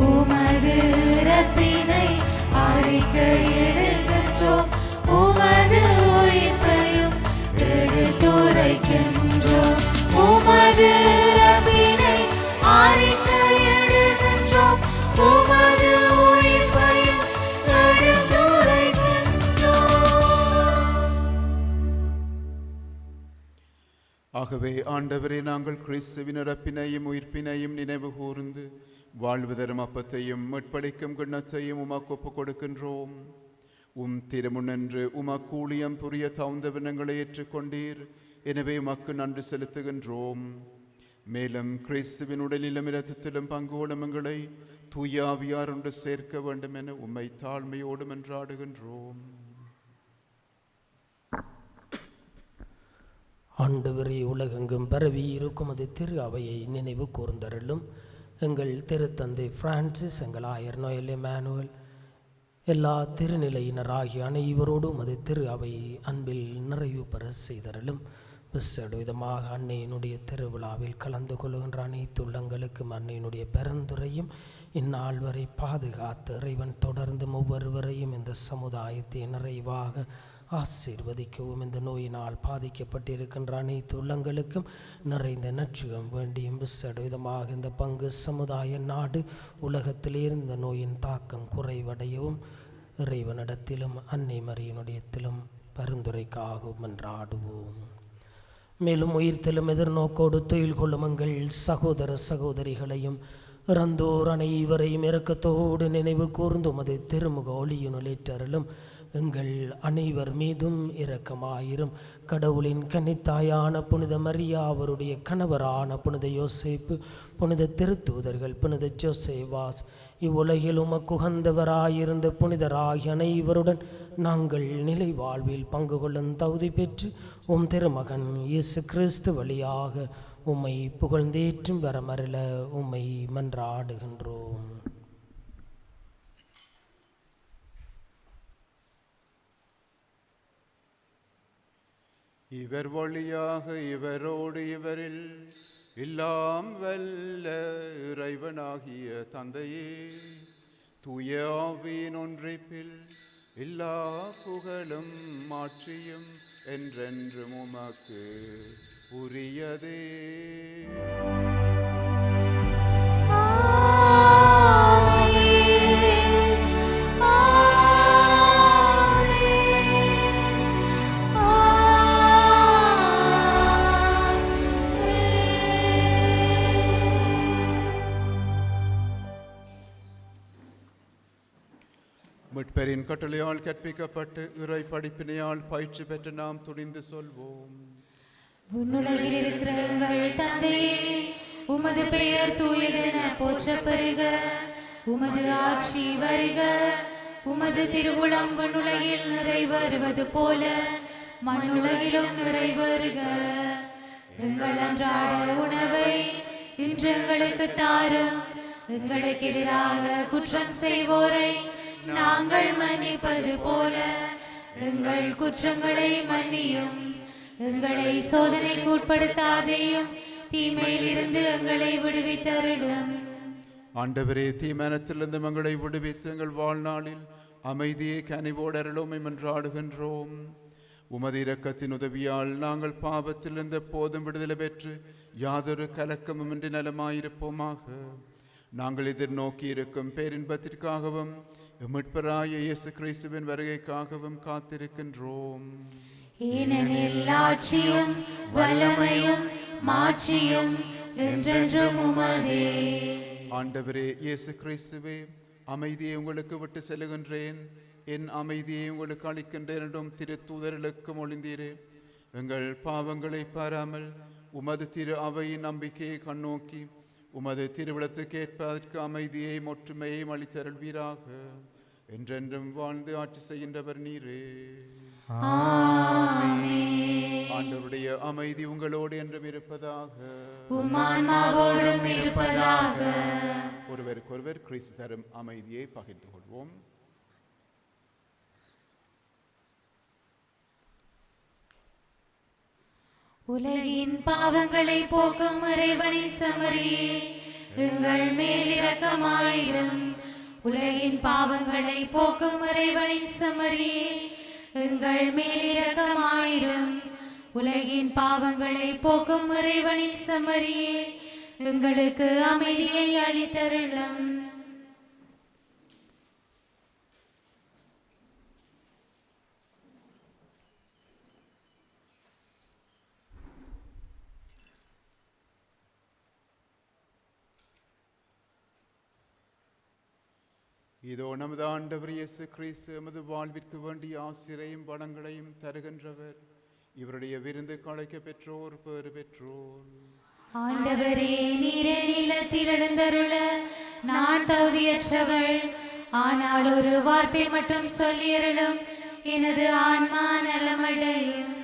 உமது இரப்பினை அறிக்கையிடுகின்றோம், உமது உயிர்ப்பையும் எடுத்துரைக்கின்றோம். உமது இரப்பினை அறிக்கையிடுகின்றோம், உமது உயிர்ப்பையும் ஆகவே ஆண்டவரே, நாங்கள் கிறிஸ்துவின் இறப்பினையும் உயிர்ப்பினையும் நினைவு கூர்ந்து வாழ்வதரும் அப்பத்தையும் மீட்பளிக்கும் கிண்ணத்தையும் உமக்கு ஒப்புக் கொடுக்கின்றோம். திருமுன்னென்று உமக்கு ஊழியம் புரிய தகுந்தவனங்களை ஏற்றுக்கொண்டீர். எனவே உமக்கு நன்றி செலுத்துகின்றோம். மேலும் கிறிஸ்துவின் உடலிலும் இரத்தத்திலும் பங்கு கொள்ளும் எங்களை தூய ஆவியார் ஒன்று சேர்க்க வேண்டும் என உம்மை தாழ்மையோடு மன்றாடுகின்றோம். ஆண்டவரே, உலகெங்கும் பரவி இருக்கும் அது திரு அவையை நினைவு கூர்ந்தருளும். எங்கள் திருத்தந்தை பிரான்சிஸ், எங்கள் ஆயர் நோயல் எமானுவேல், எல்லா திருநிலையினராகிய அனைவரோடும் அது திரு அவை அன்பில் நிறைவு பெற செய்தருளும். விசேட விதமாக அன்னையினுடைய திருவிழாவில் கலந்து கொள்கின்ற அனைத்து உள்ளங்களுக்கும் அன்னையினுடைய பெருந்துரையும் இந்நாள் வரை பாதுகாத்து இறைவன் தொடர்ந்து ஒவ்வொருவரையும் இந்த சமுதாயத்தை நிறைவாக ஆசீர்வதிக்கவும். இந்த நோயினால் பாதிக்கப்பட்டிருக்கின்ற அனைத்து உள்ளங்களுக்கும் நிறைந்த நற்சுகம் வேண்டியும் விசேட விதமாக இந்த பங்கு சமுதாய நாடு உலகத்திலிருந்து இந்த நோயின் தாக்கம் குறைவடையவும் இறைவனிடத்திலும் அன்னை மரியினுடையத்திலும் பரிந்துரைக்காகவும் என்றாடுவோம். மேலும் உயிர்த்தெழும் எதிர்நோக்கோடு தொழில் கொள்ளும் எங்கள் சகோதர சகோதரிகளையும் இறந்தோர் அனைவரையும் இரக்கத்தோடு நினைவு கூர்ந்து உமது திருமுக ஒளியுணலேற்றருளும். எங்கள் அனைவர் மீதும் இரக்கமாயிரும். கடவுளின் கன்னித்தாயான புனித மரியா, அவருடைய கணவரான புனித யோசேப்பு, புனித திருத்தூதர்கள், புனித ஜோசேவாஸ், இவ்வுலகில் உமக்குகந்தவராயிருந்த புனிதராகிய அனைவருடன் நாங்கள் நிலை வாழ்வில் பங்கு கொள்ளும் தகுதி பெற்று திருமகன் இயேசு கிறிஸ்து வழியாக உம்மை புகழ்ந்தேற்றும் வரமருள உம்மை மன்றாடுகின்றோம். இவர் வழியாக இவரோடு இவரில் எல்லாம் வல்ல இறைவனாகிய தந்தையே, தூய ஆவியின் ஒன்றிப்பில் எல்லா புகழும் மாட்சியும் என்றென்றும் உமக்கு உரியதே. மீட்பரின் கட்டளையால் கற்பிக்கப்பட்டு இறை படிப்பினையால் பயிற்சி பெற்று நாம் துணிந்து சொல்வோம். உன்னுலகில் இருக்கிற எங்கள் தந்தையே, உமது பெயர் தூயதென போற்றப் பெறுக. உமது ஆட்சி வருக. உமது திருவுளம் விண்ணுலகில் நிறைவேறுவது போல மண்ணுலகிலும் நிறைவேறுக. எங்கள் அன்றாட உணவை இன்று எங்களுக்கு தாரும். எங்களுக்கு எதிராக குற்றம் செய்வோரை நாங்கள் மன்னிப்பது போல எங்கள் குற்றங்களை மன்னியும். எங்களை சோதனைக்கு உட்படுத்தாதேயும், தீமையிலிருந்து எங்களை விடுவித்தருளும். ஆண்டவரே, தீமனத்திலிருந்து எங்களை விடுவித்து எங்கள் வாழ்நாளில் அமைதியை கனிவோடருளும் என்றாடுகின்றோம். உமது இரக்கத்தின் உதவியால் நாங்கள் பாவத்திலிருந்து எப்போதும் விடுதலை பெற்று யாதொரு கலக்கமுமின்றி நலமாயிருப்போமாக. நாங்கள் எதிர்நோக்கி இருக்கும் பேரின்பத்திற்காகவும் மீட்பராய இயேசு கிறிஸ்துவின் வருகைக்காகவும் காத்திருக்கின்றோம். ஏனெனில் ஆட்சியும் வல்லமையும் மாட்சியும் என்றென்றும் உமதே. ஆண்டவரே இயேசு கிறிஸ்துவே, அமைதியை உங்களுக்கு விட்டு செல்லுகின்றேன், என் அமைதியை உங்களுக்கு அளிக்கின்றேன் என்றும் திருத்தூதர்களுக்கு மொழிந்தீரே. எங்கள் பாவங்களை பாராமல் உமது திரு அவையின் நம்பிக்கையை கண்ணோக்கி உமது திருவிழத்துக்கு ஏற்பதற்கு அமைதியை ஒற்றுமையை அளித்தருள்வீராக. என்றென்றும் வாழ்ந்து ஆட்சி செய்கின்றவர் நீரே. ஆண்டவருடைய அமைதி உங்களோடு என்றும் இருப்பதாக. ஒருவருக்கொருவர் கிறிஸ்து தரும் அமைதியை பகிர்ந்து கொள்வோம். உலகின் பாவங்களை போக்கும் இறைவனின் சமரியே, எங்கள் மேல் இரக்கமாயிரும். உலகின் பாவங்களை போக்கும் இறைவனின் சமரியே, எங்கள் மேல் இரக்கமாயிரும். உலகின் பாவங்களை போக்கும் இறைவனின் சமரியே, எங்களுக்கு அமைதியை அளித்தருளும். இதோ நமது ஆண்டவர் இயேசு கிறிஸ்து எமது வாழ்விற்கு வேண்டிய ஆசிரையும் வளங்களையும் தருகின்றவர். இவருடைய விருந்து களைக்க பெற்றோர் பேறு பெற்றோர். ஆண்டவரே, நீரே நிலத்தில் எழுந்தருள நான் தகுதியற்றவள். ஆனால் ஒரு வார்த்தை மட்டும் சொல்லியருளும், எனது ஆன்மா நலமடையும்.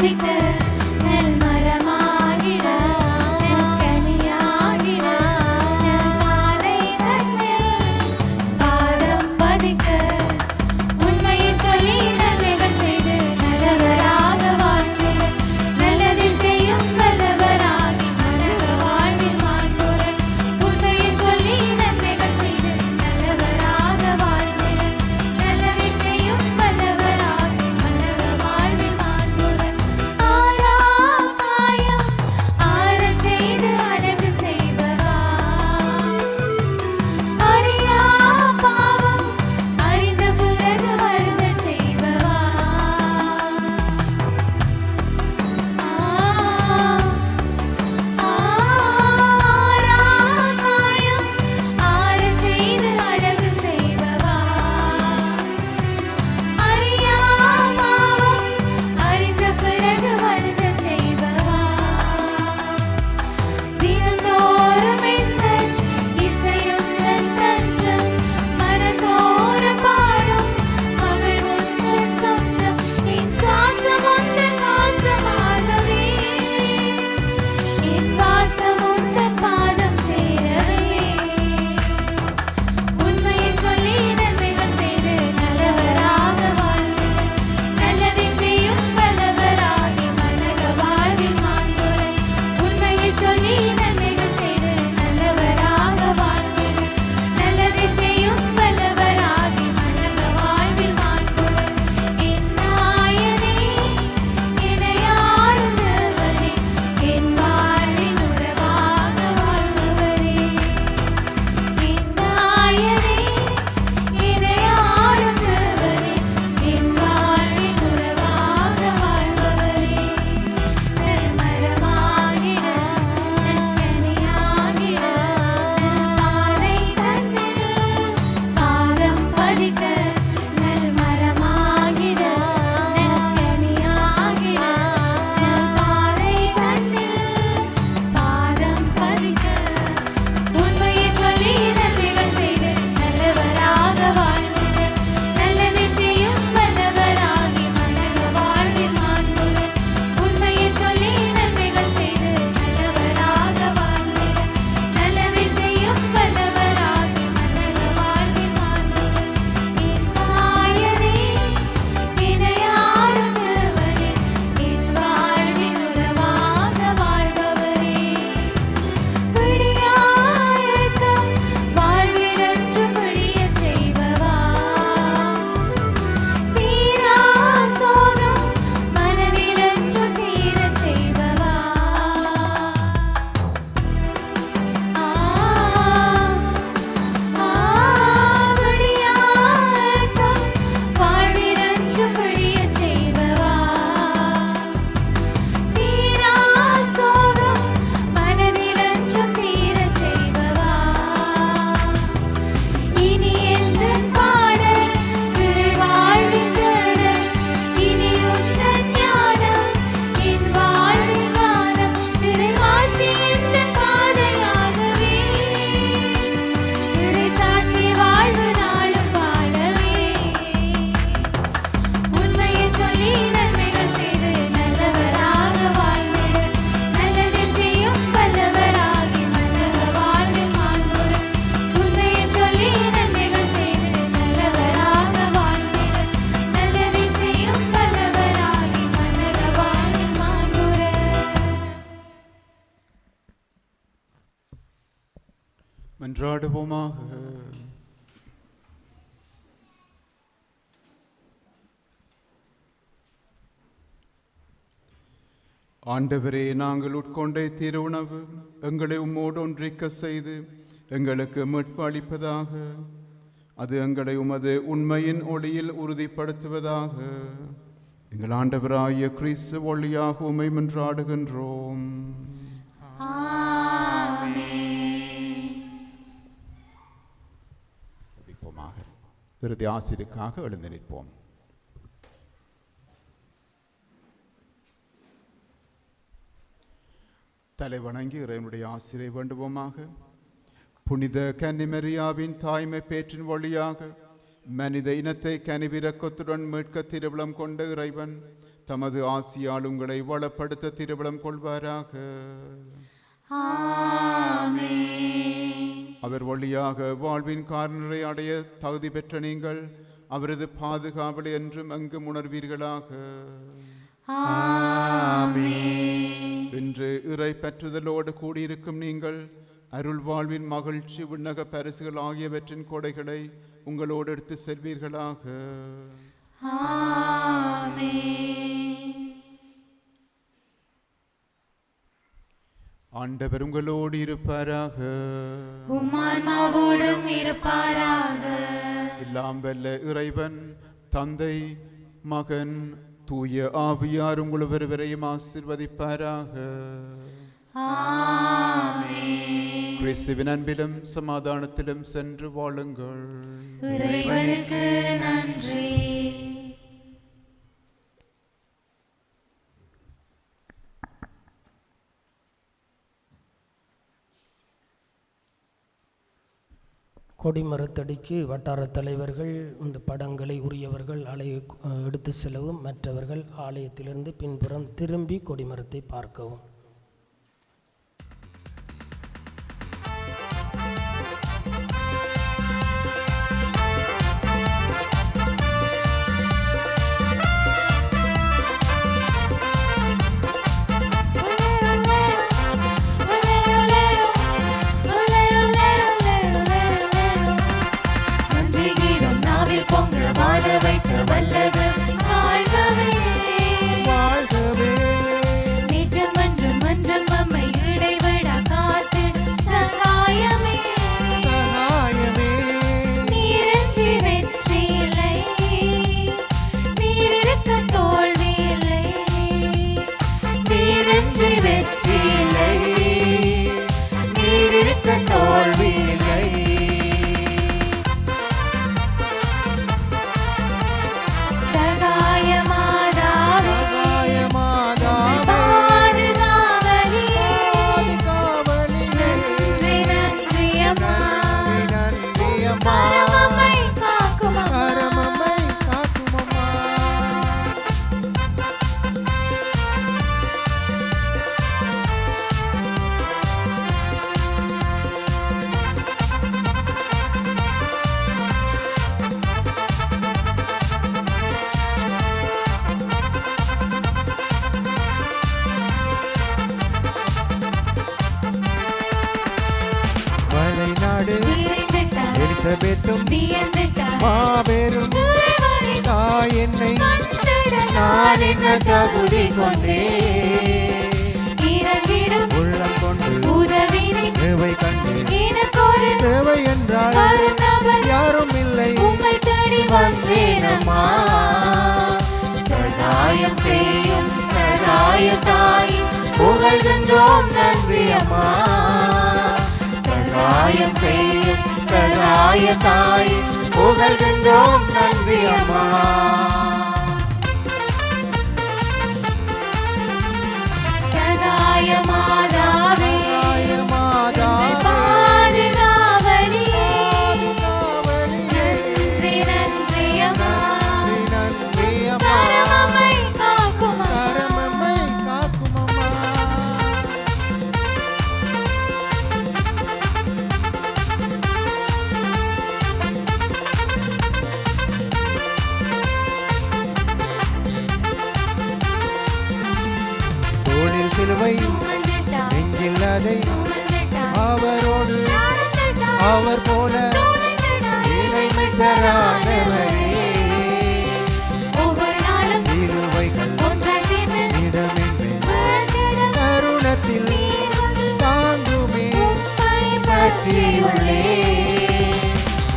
பதிக்க நல் மரமாகிட நல் கனியாகிட நல் பாதை தன்னில் பாதம் பதிக்க உண்மையை சொல்லி நன்மைகள் செய்து நல்லவராக வாழ்ந்திட நல்லதில் செய்யும் வல்லவராகி மனக வாழ்வில் மாண்புற உண்மையை சொல்லி நன்மைகள் செய்து நல்லவராக வாழ்ந்திட நல்லதில் செய்யும் வல்லவராகி மனக வாழ்வில் மாண்புற ஆரா காயம் ஆறச் செய்து அழகு செய்பவா அறியா பாவம் அறிந்த பிறகு வருந்த செய்பவா ஆரா காயம் ஆறச் செய்து அழகு செய்பவா அறியா பாவம் அறிந்த பிறகு வருந்த செய்பவா தினந்தோறும் எந்தன் இசையும் தன் தஞ்சம் மனதோர பாடும் மகள் உந்தன் சொந்தம் என் சுவாசம் உந்தன் வாசமாகவே என் வாசம் உந்தன் பாதம் சேரவே உண்மையை சொல்லி நன்மைகள் செய்து நல்லவராக வாழ்ந்திட நல்லதை செய்யும் வல்லவராகி மனக வாழ்வில் மாண்புற உண்மையை சொல்லி நன்மைகள் செய்து நல்லவராக வாழ்ந்திட நல்லதை செய்யும் வல்லவராகி மனக வாழ்வில் மாண்புற என் நாயனே இணையாளுந்தவரே என் வாழ்வின் உறவாக வாழ்பவரே என் நாயனே இணையாளுந்தவரே என் வாழ்வின் உறவாக வாழ்பவரே நல் மரமாகிட நல் கனியாகிட நல் பாதை தன்னில் பாதம் பதிக்க நல் மரமாகிட நல் கனியாகிட நல் பாதை தன்னில் பாதம் பதிக்க உண்மையை சொல்லி நன்மைகள் செய்து நல்லவராக வாழ்ந்திட நல்லதை செய்யும் வல்லவராகி மனக வாழ்வில் மாண்புற உண்மையை சொல்லி நன்மைகள் செய்து நல்லவராக வாழ்ந்திட நல்லதை செய்யும் வல்லவராகி மனக வாழ்வில் மாண்புற என் நாயனே இணையாளுந்தவரே என் வாழ்வின் உறவாக வாழ்பவரே விடியாயத்தம் வாழ்விலென்றும் விடியச் செய்பவா தீரா சோகம் மனதிலென்றும் தீரச் செய்பவா விடியாயத்தம் வாழ்விலென்றும் விடியச் செய்பவா தீரா சோகம் மனதிலென்றும் தீரச் செய்பவா இனி எந்தன் பாடல் திரு வாழ்வின் தேடல் இனி உந்தன் ஞானம் என் வாழ்வின் கானம் திரை மாற்றி எந்தன் பாதையாகவே திரை சாட்சி வாழ்வு நாளும் வாழவே உண்மையை சொல்லி நன்மைகள் செய்து நல்லவராக வாழ்ந்திட நல்லதில் செய்யும் வல்லவராகி மனக வாழ்வில் மாண்புற உண்மையை சொல்லி நன்மைகள் செய்து நல்லவராக வாழ்ந்திட நல்லதில் செய்யும் வல்லவராகி மனக வாழ்வில் மாண்புற மன்றாடுவோமாக. ஆண்டவரே, நாங்கள் உட்கொண்ட திருவுணவு எங்களை உம்மோடு ஒன்றிக்க செய்து எங்களுக்கு மீட்பு அளிப்பதாக. அது எங்களை உமது உண்மையின் ஒளியில் உறுதிப்படுத்துவதாக. எங்கள் ஆண்டவராகிய கிறிஸ்து வழியாக உம்மை மன்றாடுகின்றோம். ஜெபிப்போமாக. இறுதி ஆசிரியக்காக எழுந்து நிற்போம். தலை வணங்கி இறைவனுடைய ஆசிரியை வேண்டுவோமாக. புனித கன்னிமரியாவின் தாய்மை பேற்றின் வழியாக மனித இனத்தை கனிவிரக்கத்துடன் மீட்க திருவிழம் கொண்ட இறைவன் தமது ஆசியால் உங்களை வளப்படுத்த திருவிழம் கொள்வாராக. அவர் வழியாக வாழ்வின் காரணரை அடைய தகுதி பெற்ற நீங்கள் அவரது பாதுகாவலை என்றும் அங்கு உணர்வீர்களாக. இன்று இறை பற்றுதலோடு கூடியிருக்கும் நீங்கள் அருள் வாழ்வின் மகிழ்ச்சி விண்ணக பரிசுகள் ஆகியவற்றின் கொடைகளை உங்களோடு எடுத்து செல்வீர்களாக. ஆண்டவர் உங்களோடு இருப்பாராக. உம்மான்மாவோடும் இருப்பாராக. எல்லாம் வல்ல இறைவன் தந்தை மகன் தூய ஆவியார் உங்கள் ஒருவரையும் ஆசீர்வதிப்பாராக. கிறிஸ்துவின் அன்பிலும் சமாதானத்திலும் சென்று வாழுங்கள். இறைவனுக்கு நன்றி. கொடிமரத்தடிக்கு வட்டார தலைவர்கள் இந்த படங்களை உரியவர்கள் எடுத்து செல்லவும், மற்றவர்கள் ஆலயத்திலிருந்து பின்புறம் திரும்பி கொடிமரத்தை பார்க்கவும். வல்லது வாழ்கவே வாழ்கவே. நிஜம் மன்றம் மன்றம் நம்மை இடைவிட காத்திடு சகாயமே சகாயமே. நீரின்றி வெற்றி இல்லை, நீரிருக்க தோல்வி இல்லை. நீரின்றி வெற்றி இல்லை, நீரிருக்க தோல்வி இல்லை. மாபெரும் தாய் என்னை நான் என்ன தகுதி கொண்டே உள்ளம் கொண்டு தேவை கண்டு தேவை என்றால் யாரும் இல்லை வந்தேனம்மா. சகாயம் செய்யும் சகாய தாய் புகழ்கின்றோம் நன்றி அம்மா. சகாயம் செய்யும் சகாய தாய் புகழ்கின்றோம் நன்றி அம்மா. சகாய மாதாவே பாதுகாவலி நன்றி நன்றி அம்மா. கரமம்மை காக்கும் அம்மா. சிலுவை நெஞ்சில் அதை அவரோடு அவர் போல இணை மீட்பரானவரே. சிலுவைகள் தருணத்தில் தாங்குமே பற்றியுள்ளே.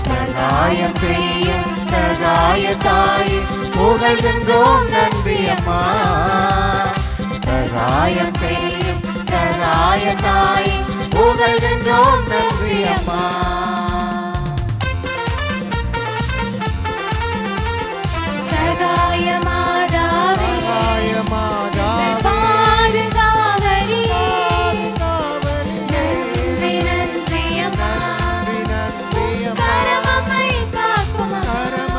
சகாயம் செய்யும் சகாய தாய் புகழ்கின்றோம் நன்றி அம்மா. சகாயம் செய்யும் சகாய தாய் புகழ்கின்றோம் நன்றி அம்மா. சகாய மாதாவே பாதுகாவலி நன்றி நன்றி அம்மா. கரமம்மை காக்கும் அம்மா.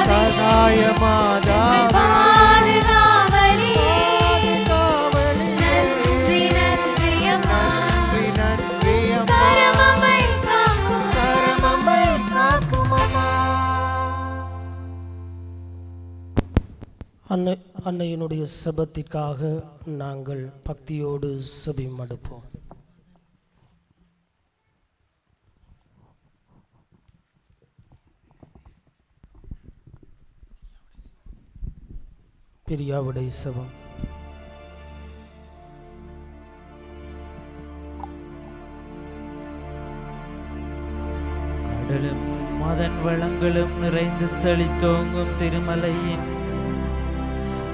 சகாய மாதாவே பாதுகாவலியே காவலியே நன்றி நன்றி அம்மா நன்றி நன்றி அம்மா கரமம்மை காக்கும் கரமம்மை காக்கும் அம்மா. அன்னையினுடைய செபத்திற்காக நாங்கள் பக்தியோடு செபிம் அடுப்போம். பிரியாவிடை செபம். கடலும் அதன் வளங்களும் நிறைந்து செழித்தோங்கும் திருமலையின்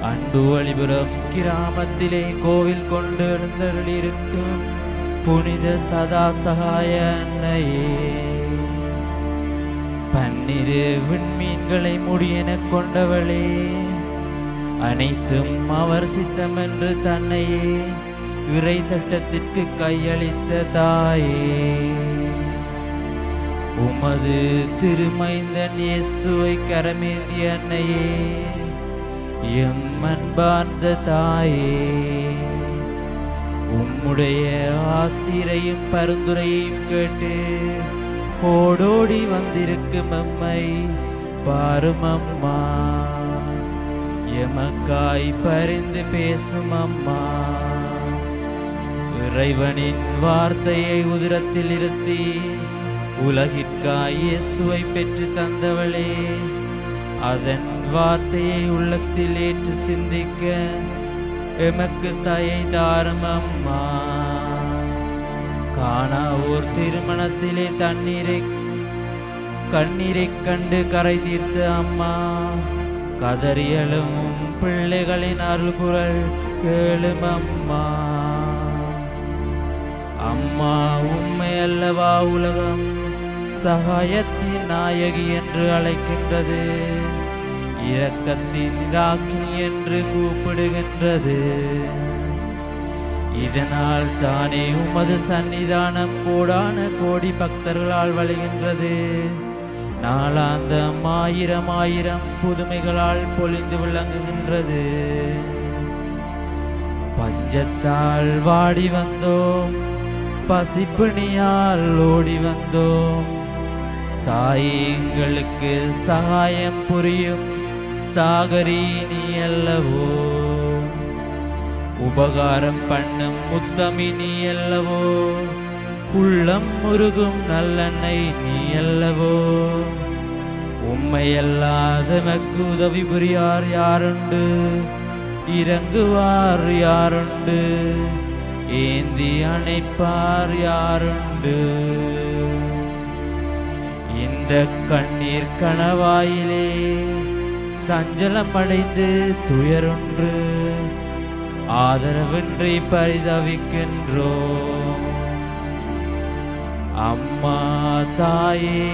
அன்பு வழிபுறம் கிராமத்திலே கோவில் கொண்டு எழுந்தருளிருக்கும் புனித சதா சகாய அன்னையே, பன்னிரு விண்மீன்களை முடியென கொண்டவளே, அனைத்தும் அவர் சித்தம் என்று தன்னையே இறை தட்டத்திற்கு கையளித்த தாயே, உமது திருமைந்தன் இயேசுவை கரமேந்திய அன்னையே, எம் அன்பார்ந்த தாயே, உம்முடைய ஆசிரையும் பரிந்துரையையும் கேட்டு ஓடோடி வந்திருக்கும் அம்மை பாரும் அம்மா, எமக்காய் பரிந்து பேசும் அம்மா, இறைவனின் வார்த்தையை உதிரத்தில் இருத்தி உலகிற்காய் இயேசுவை பெற்று தந்தவளே, அதன் வார்த்தையை உள்ளத்தில் ஏற்று சிந்திக்க எமக்கு தயை தாரும் அம்மா. காணா ஓர் திருமணத்திலே கண்ணீரை கண்டு கரை தீர்த்த அம்மா, கதறியலும் பிள்ளைகளின் அருள்குரல் கேளும் அம்மா. அம்மா, உம்மை அல்லவா உலகம் சகாயத்தின் நாயகி என்று அழைக்கின்றது, இரக்கத்தின் ராக்கினி என்று கூப்பிடுகின்றது. இதனால் தானே உமது சன்னிதானம் கோடான கோடி பக்தர்களால் வழிகின்றது. நாளாந்தம் ஆயிரம் ஆயிரம் புதுமைகளால் பொழிந்து விளங்குகின்றது. பஞ்சத்தால் வாடி வந்தோம், பசிப்பிணியால் ஓடி வந்தோம், தாயே எங்களுக்கு சகாயம் புரியும் சாகரி நீ அல்லவோ, உபகாரம் பண்ணும் முத்தமி நீ அல்லவோ, உள்ளம் முருகும் நல்லெண்ணை நீ அல்லவோ, உம்மை அல்லாதமக்கு உதவி புரியார் யாருண்டு, இறங்குவார் யாருண்டு, ஏந்தி அணைப்பார் யாருண்டு. இந்த கண்ணீர் கணவாயிலே சஞ்சலம் அடைந்து துயரொன்று ஆதரவின்றி பரிதவிக்கின்றோம். அம்மா தாயே,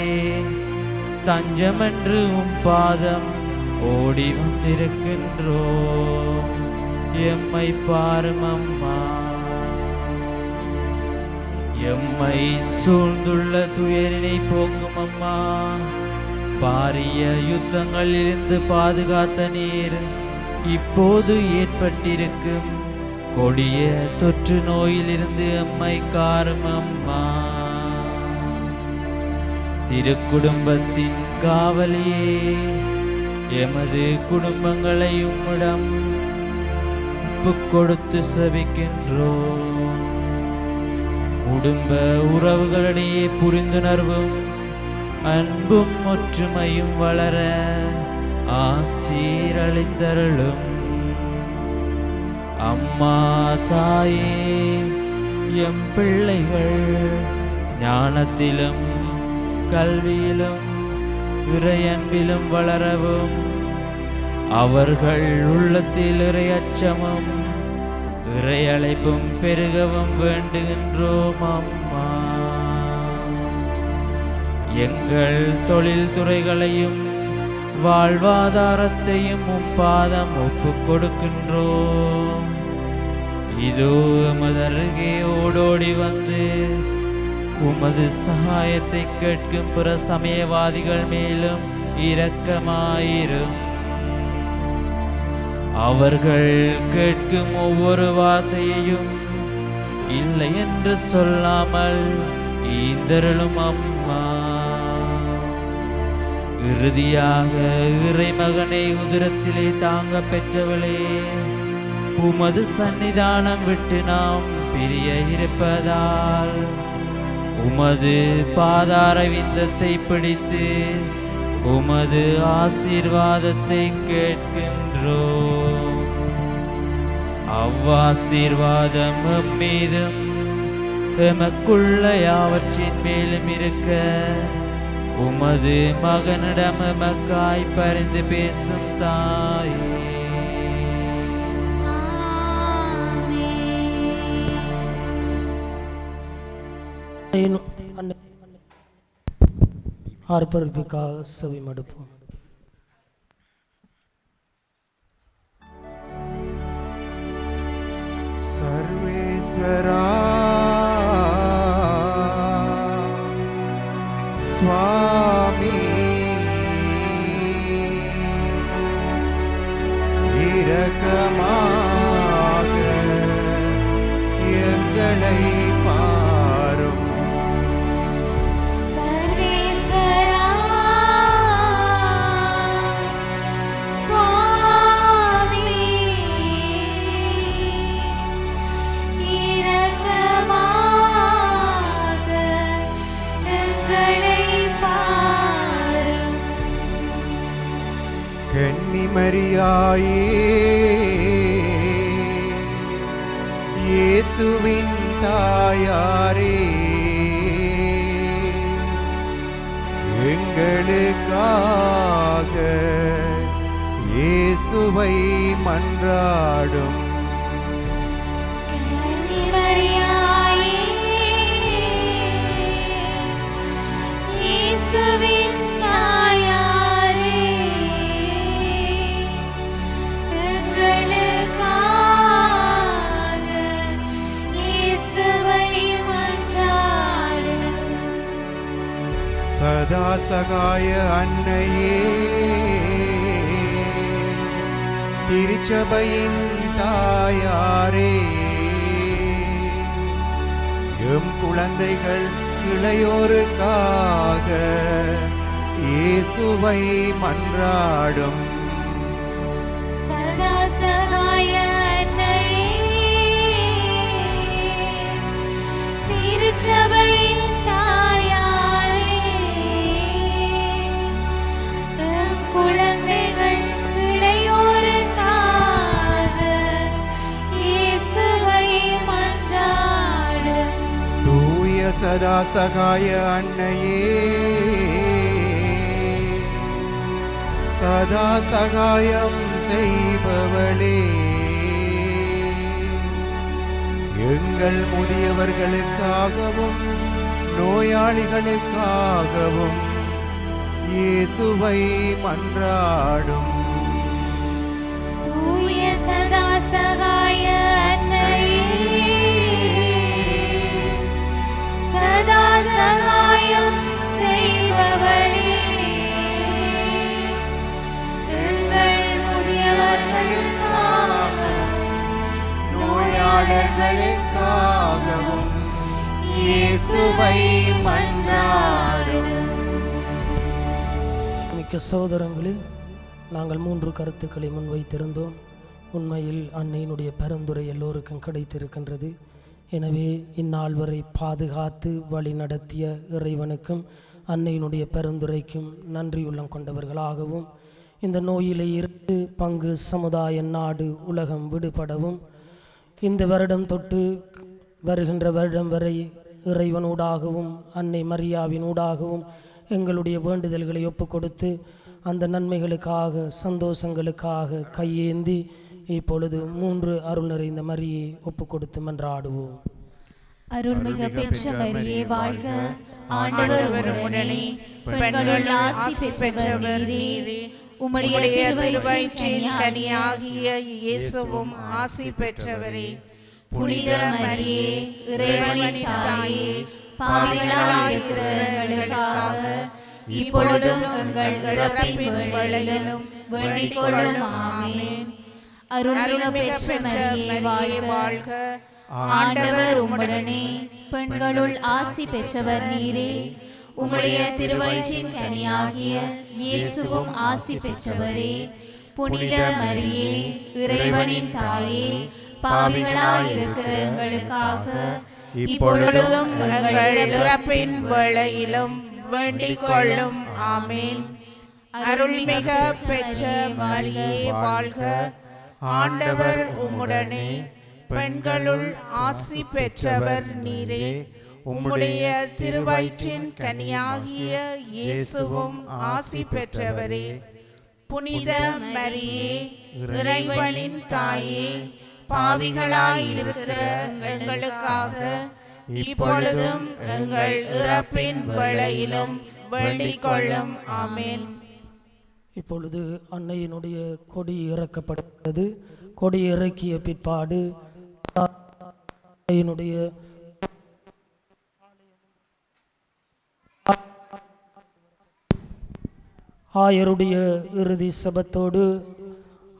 தஞ்சமென்று உம் பாதம் ஓடி வந்திருக்கின்றோம், எம்மை பாரும் அம்மா. எம்மை சூழ்ந்துள்ள துயரினை போக்கும் அம்மா, பாரிய யுத்தங்களிலிருந்து பாதுகாத்த நீர் இப்போது ஏற்பட்டிருக்கும் கொடிய தொற்று நோயிலிருந்து எம்மை காரும் அம்மா. திருக்குடும்பத்தின் காவலியே, எமது குடும்பங்களை உம்மிடம் ஒப்புக் கொடுத்து செபிக்கின்றோம். குடும்ப உறவுகளிடையே புரிந்துணர்வும் அன்பும் ஒற்றுமையும் வளர ஆசீரளித்தருளும். அம்மா தாயே, எம் பிள்ளைகள் ஞானத்திலும் கல்வியிலும் இறையன்பிலும் வளரவும், அவர்கள் உள்ளத்தில் இறை அச்சமும் இறை அழைப்பும் பெருகவும் வேண்டுகின்றோம் அம்மா. எங்கள் தொழில் துறைகளையும் வாழ்வாதாரத்தையும் உம் பாதம் ஒப்புக் கொடுக்கின்றோம். இதோ எமது அருகே ஓடோடி வந்து உமது சகாயத்தை கேட்கும் பிற சமயவாதிகள் மேலும் இரக்கமாயிரும். அவர்கள் கேட்கும் ஒவ்வொரு வார்த்தையையும் இல்லை என்று சொல்லாமல் ஈந்தருளும் அம்மா. இறுதியாக இறைமகனை உதிரத்திலே தாங்க பெற்றவளே, உமது சன்னிதானம் விட்டு நாம் பிரிய இருப்பதால் உமது பாதார விந்தத்தை பிடித்து உமது ஆசீர்வாதத்தை கேட்கின்றோம். அவ்வாசீர்வாதம் மீதும் எமக்குள்ள யாவற்றின் மேலும் இருக்க உமது மகனிடம் எமக்காய் பரிந்து பேசும் தாயே. ஆர்ப்பரிப்புக்காக செவி மடுப்போம். சர்வேஸ்வரா சுவாமி இரக்கமாக எங்களை பாரும். சர்வேஸ்வரா சுவாமி இரக்கமாக எங்களை பாரும். கன்னிமரியாயே இயேசுவின் தாயாரே, எங்களுக்காக இயேசுவை மன்றாடும். கன்னிமரியாயே இயேசுவின் தாயாரே, எங்களுக்காக இயேசுவை மன்றாடும். சதா சகாய அன்னையே, திருச்சபையின் தாயாரே, எம் குழந்தைகள் இளையோருக்காக இயேசுவை மன்றாடும். சதா சகாய அன்னையே, திருச்சபையின் தாயாரே, எம் குழந்தைகள் இளையோருக்காக இயேசுவை மன்றாடும். தூய சதா சகாய அன்னையே, சதா சகாயம் செய்பவளே, எங்கள் முதியவர்களுக்காகவும் நோயாளிகளுக்காகவும் இயேசுவை மன்றாடும். தூய சதா சகாய அன்னையே, சதா சகாயம் செய்பவளே, எங்கள் முதியவர்களுக்காகவும் நோயாளர்களுக்காகவும் இயேசுவை மன்றாடும். மிக்க சகோதரங்களில் நாங்கள் 3 கருத்துக்களை முன்வைத்திருந்தோம். உண்மையில் அன்னையினுடைய பரிந்துரை எல்லோருக்கும் கிடைத்திருக்கின்றது. எனவே இந்நாள் வரை பாதுகாத்து வழி நடத்திய இறைவனுக்கும் அன்னையினுடைய பரிந்துரைக்கும் நன்றியுள்ளம் கொண்டவர்களாகவும், இந்த நோயிலே இருந்து பங்கு சமுதாய நாடு உலகம் விடுபடவும், இந்த வருடம் தொட்டு வருகின்ற வருடம் வரை இறைவனூடாகவும் அன்னை மரியாவினூடாகவும் எங்களுடைய வேண்டுதல்களை ஒப்பு கொடுத்து அந்த நன்மைகளுக்காக சந்தோஷங்களுக்காக கையேந்தி இப்பொழுது 3 அருள் நிறைந்த மரியை ஒப்பு கொடுத்து மன்றாடுவோம். அருள்மிகு பெற்ற மரியே வாழ்க, ஆண்டவர் உடனே பெண்கள் ஆசி பெற்றவர் நீரே, உம்முடைய திருவயிற்றின் கனியாகிய இயேசுவும் ஆசி பெற்றவரே. புனித மரியே, இறைவனின் தாயே, பாவிகளாயிருக்கிற எங்களுக்காக இப்பொழுதும் எங்கள் இறப்பின் வேளையிலும் வேண்டிக் கொள்ளும். ஆமென். அருள்மிக பெற்ற மரியே வாழ்க. ஆண்டவர் உம்முடனே, பெண்களுள் ஆசி பெற்றவர் நீரே. உம்முடைய திருவயிற்றின் கனியாகிய இயேசுவும் ஆசி பெற்றவரே. புனித மரியே, இறைவனின் தாயே, பாவிகளாயிருக்கிற எங்களுக்காக இப்பொழுதும் எங்கள் இறப்பின் வேளையிலும் வேண்டிக் கொள்ளும். ஆமென். அருள்மிக பெற்ற மரியே வாழ்க. ஆண்டவர் உம்முடனே, பெண்களுள் ஆசி பெற்றவர் நீரே. உம்முடைய திருவயிற்றின் கனியாகிய இயேசுவும் ஆசி பெற்றவரே. புனித மரியே, இறைவனின் தாயே, பாவிகளாயிருக்கிற எங்களுக்காக இப்பொழுதும் எங்கள் இறப்பின் வேளையிலும் வேண்டிக் கொள்ளும். ஆமென். இப்பொழுது அன்னையினுடைய கொடி இறக்கப்பட்டது. கொடி இறக்கிய பிற்பாடு அன்னையினுடைய ஆயருடைய இறுதி சபத்தோடு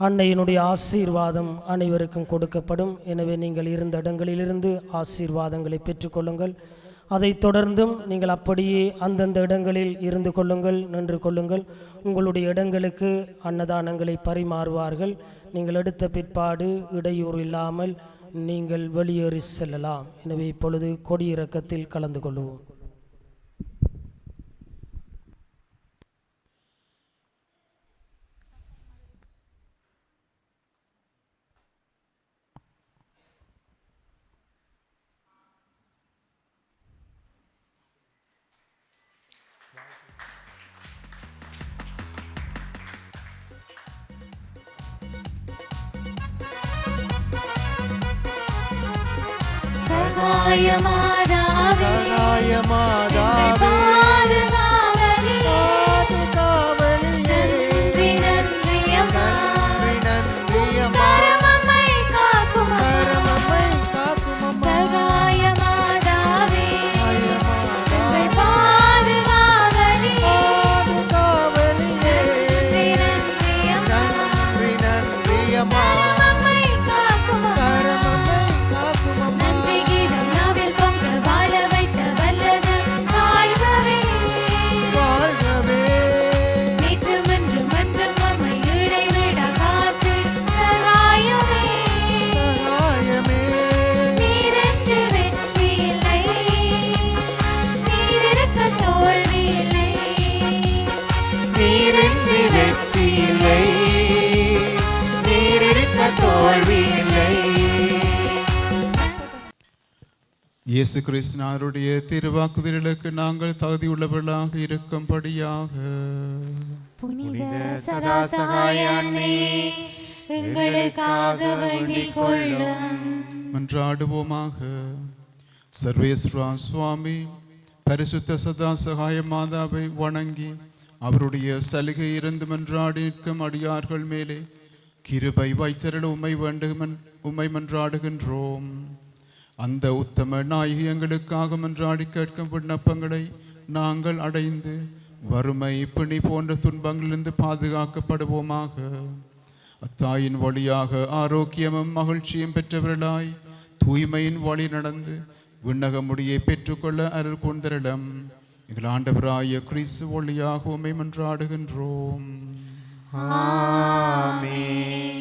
அன்னையினுடைய ஆசீர்வாதம் அனைவருக்கும் கொடுக்கப்படும். எனவே நீங்கள் இருந்த இடங்களிலிருந்து ஆசீர்வாதங்களை பெற்றுக்கொள்ளுங்கள். அதைத் தொடர்ந்தும் நீங்கள் அப்படியே அந்தந்த இடங்களில் இருந்து கொள்ளுங்கள், நின்று கொள்ளுங்கள். உங்களுடைய இடங்களுக்கு அன்னதானங்களை பரிமாறுவார்கள். நீங்கள் எடுத்த பிற்பாடு இடையூறு இல்லாமல் நீங்கள் வெளியேறி செல்லலாம். எனவே இப்பொழுது கொடியிறக்கத்தில் கலந்து கொள்வோம். சகாயமாதாவே, சகாயமாதாவே, பாதுகாவலியே, நன்றி நன்றி அம்மா. நன்றி அம்மா, கரமம்மை காக்கும் அம்மா. கரமம்மை காக்கும் அம்மா, சகாயமாதாவே, சகாயமாதாவே, எங்கள் பாதுகாவலியே, பாதுகாவலியே, நன்றி நன்றி அம்மா. நன்றி அம்மா, கரமம்மை காக்கும் அம்மா. கரமம்மை காக்கும் அம்மா, நன்றி கீதம் நாவில் பொங்க வாழ வைத்த வல்லது வாழ்கவே. வாழ்கவே, நேற்றும் இன்றும் என்றும் நம்மை இடைவிட காத்து சகாயமே. சகாயமே, நீரென்று வெற்றி இல்லை, நீரிருக்க தோல்வி இல்லை. நீரின்றி வெற்றி இல்லை, நீரிருக்க தோல்வி இல்லை. இயேசு கிறிஸ்துவினுடைய திருவாக்குதலுக்கு நாங்கள் தகுதியுள்ளவர்களாக இருக்கும்படியாக புனித சதா சகாய அன்னையே, எங்களுக்காக வேண்டிக் கொள்ளும். மன்றாடுவோமாக. சர்வேஸ்வரா சுவாமி, பரிசுத்த சதா சகாய மாதாவை வணங்கி அவருடைய சலுகை இருந்து மன்றாடி நிற்கும் அடியார்கள் மேலே கிருபை வைத்தருள் உம்மை மன்றாடுகின்றோம். அந்த உத்தம நாயகி எங்களுக்காக மன்றாடி கேட்கும் விண்ணப்பங்களை நாங்கள் அடைந்து வறுமை, பிணி போன்ற துன்பங்களிலிருந்து பாதுகாக்கப்படுவோமாக. அத்தாயின் வழியாக ஆரோக்கியமும் மகிழ்ச்சியும் பெற்றவர்களாய் தூய்மையின் வழி நடந்து விண்ணக முடியை பெற்றுக்கொள்ள அருள் கூர்ந்தரிடம் எங்கள் ஆண்டவராய கிறிஸ்து வழியாக உம்மை மன்றாடுகின்றோம். ஆமென்.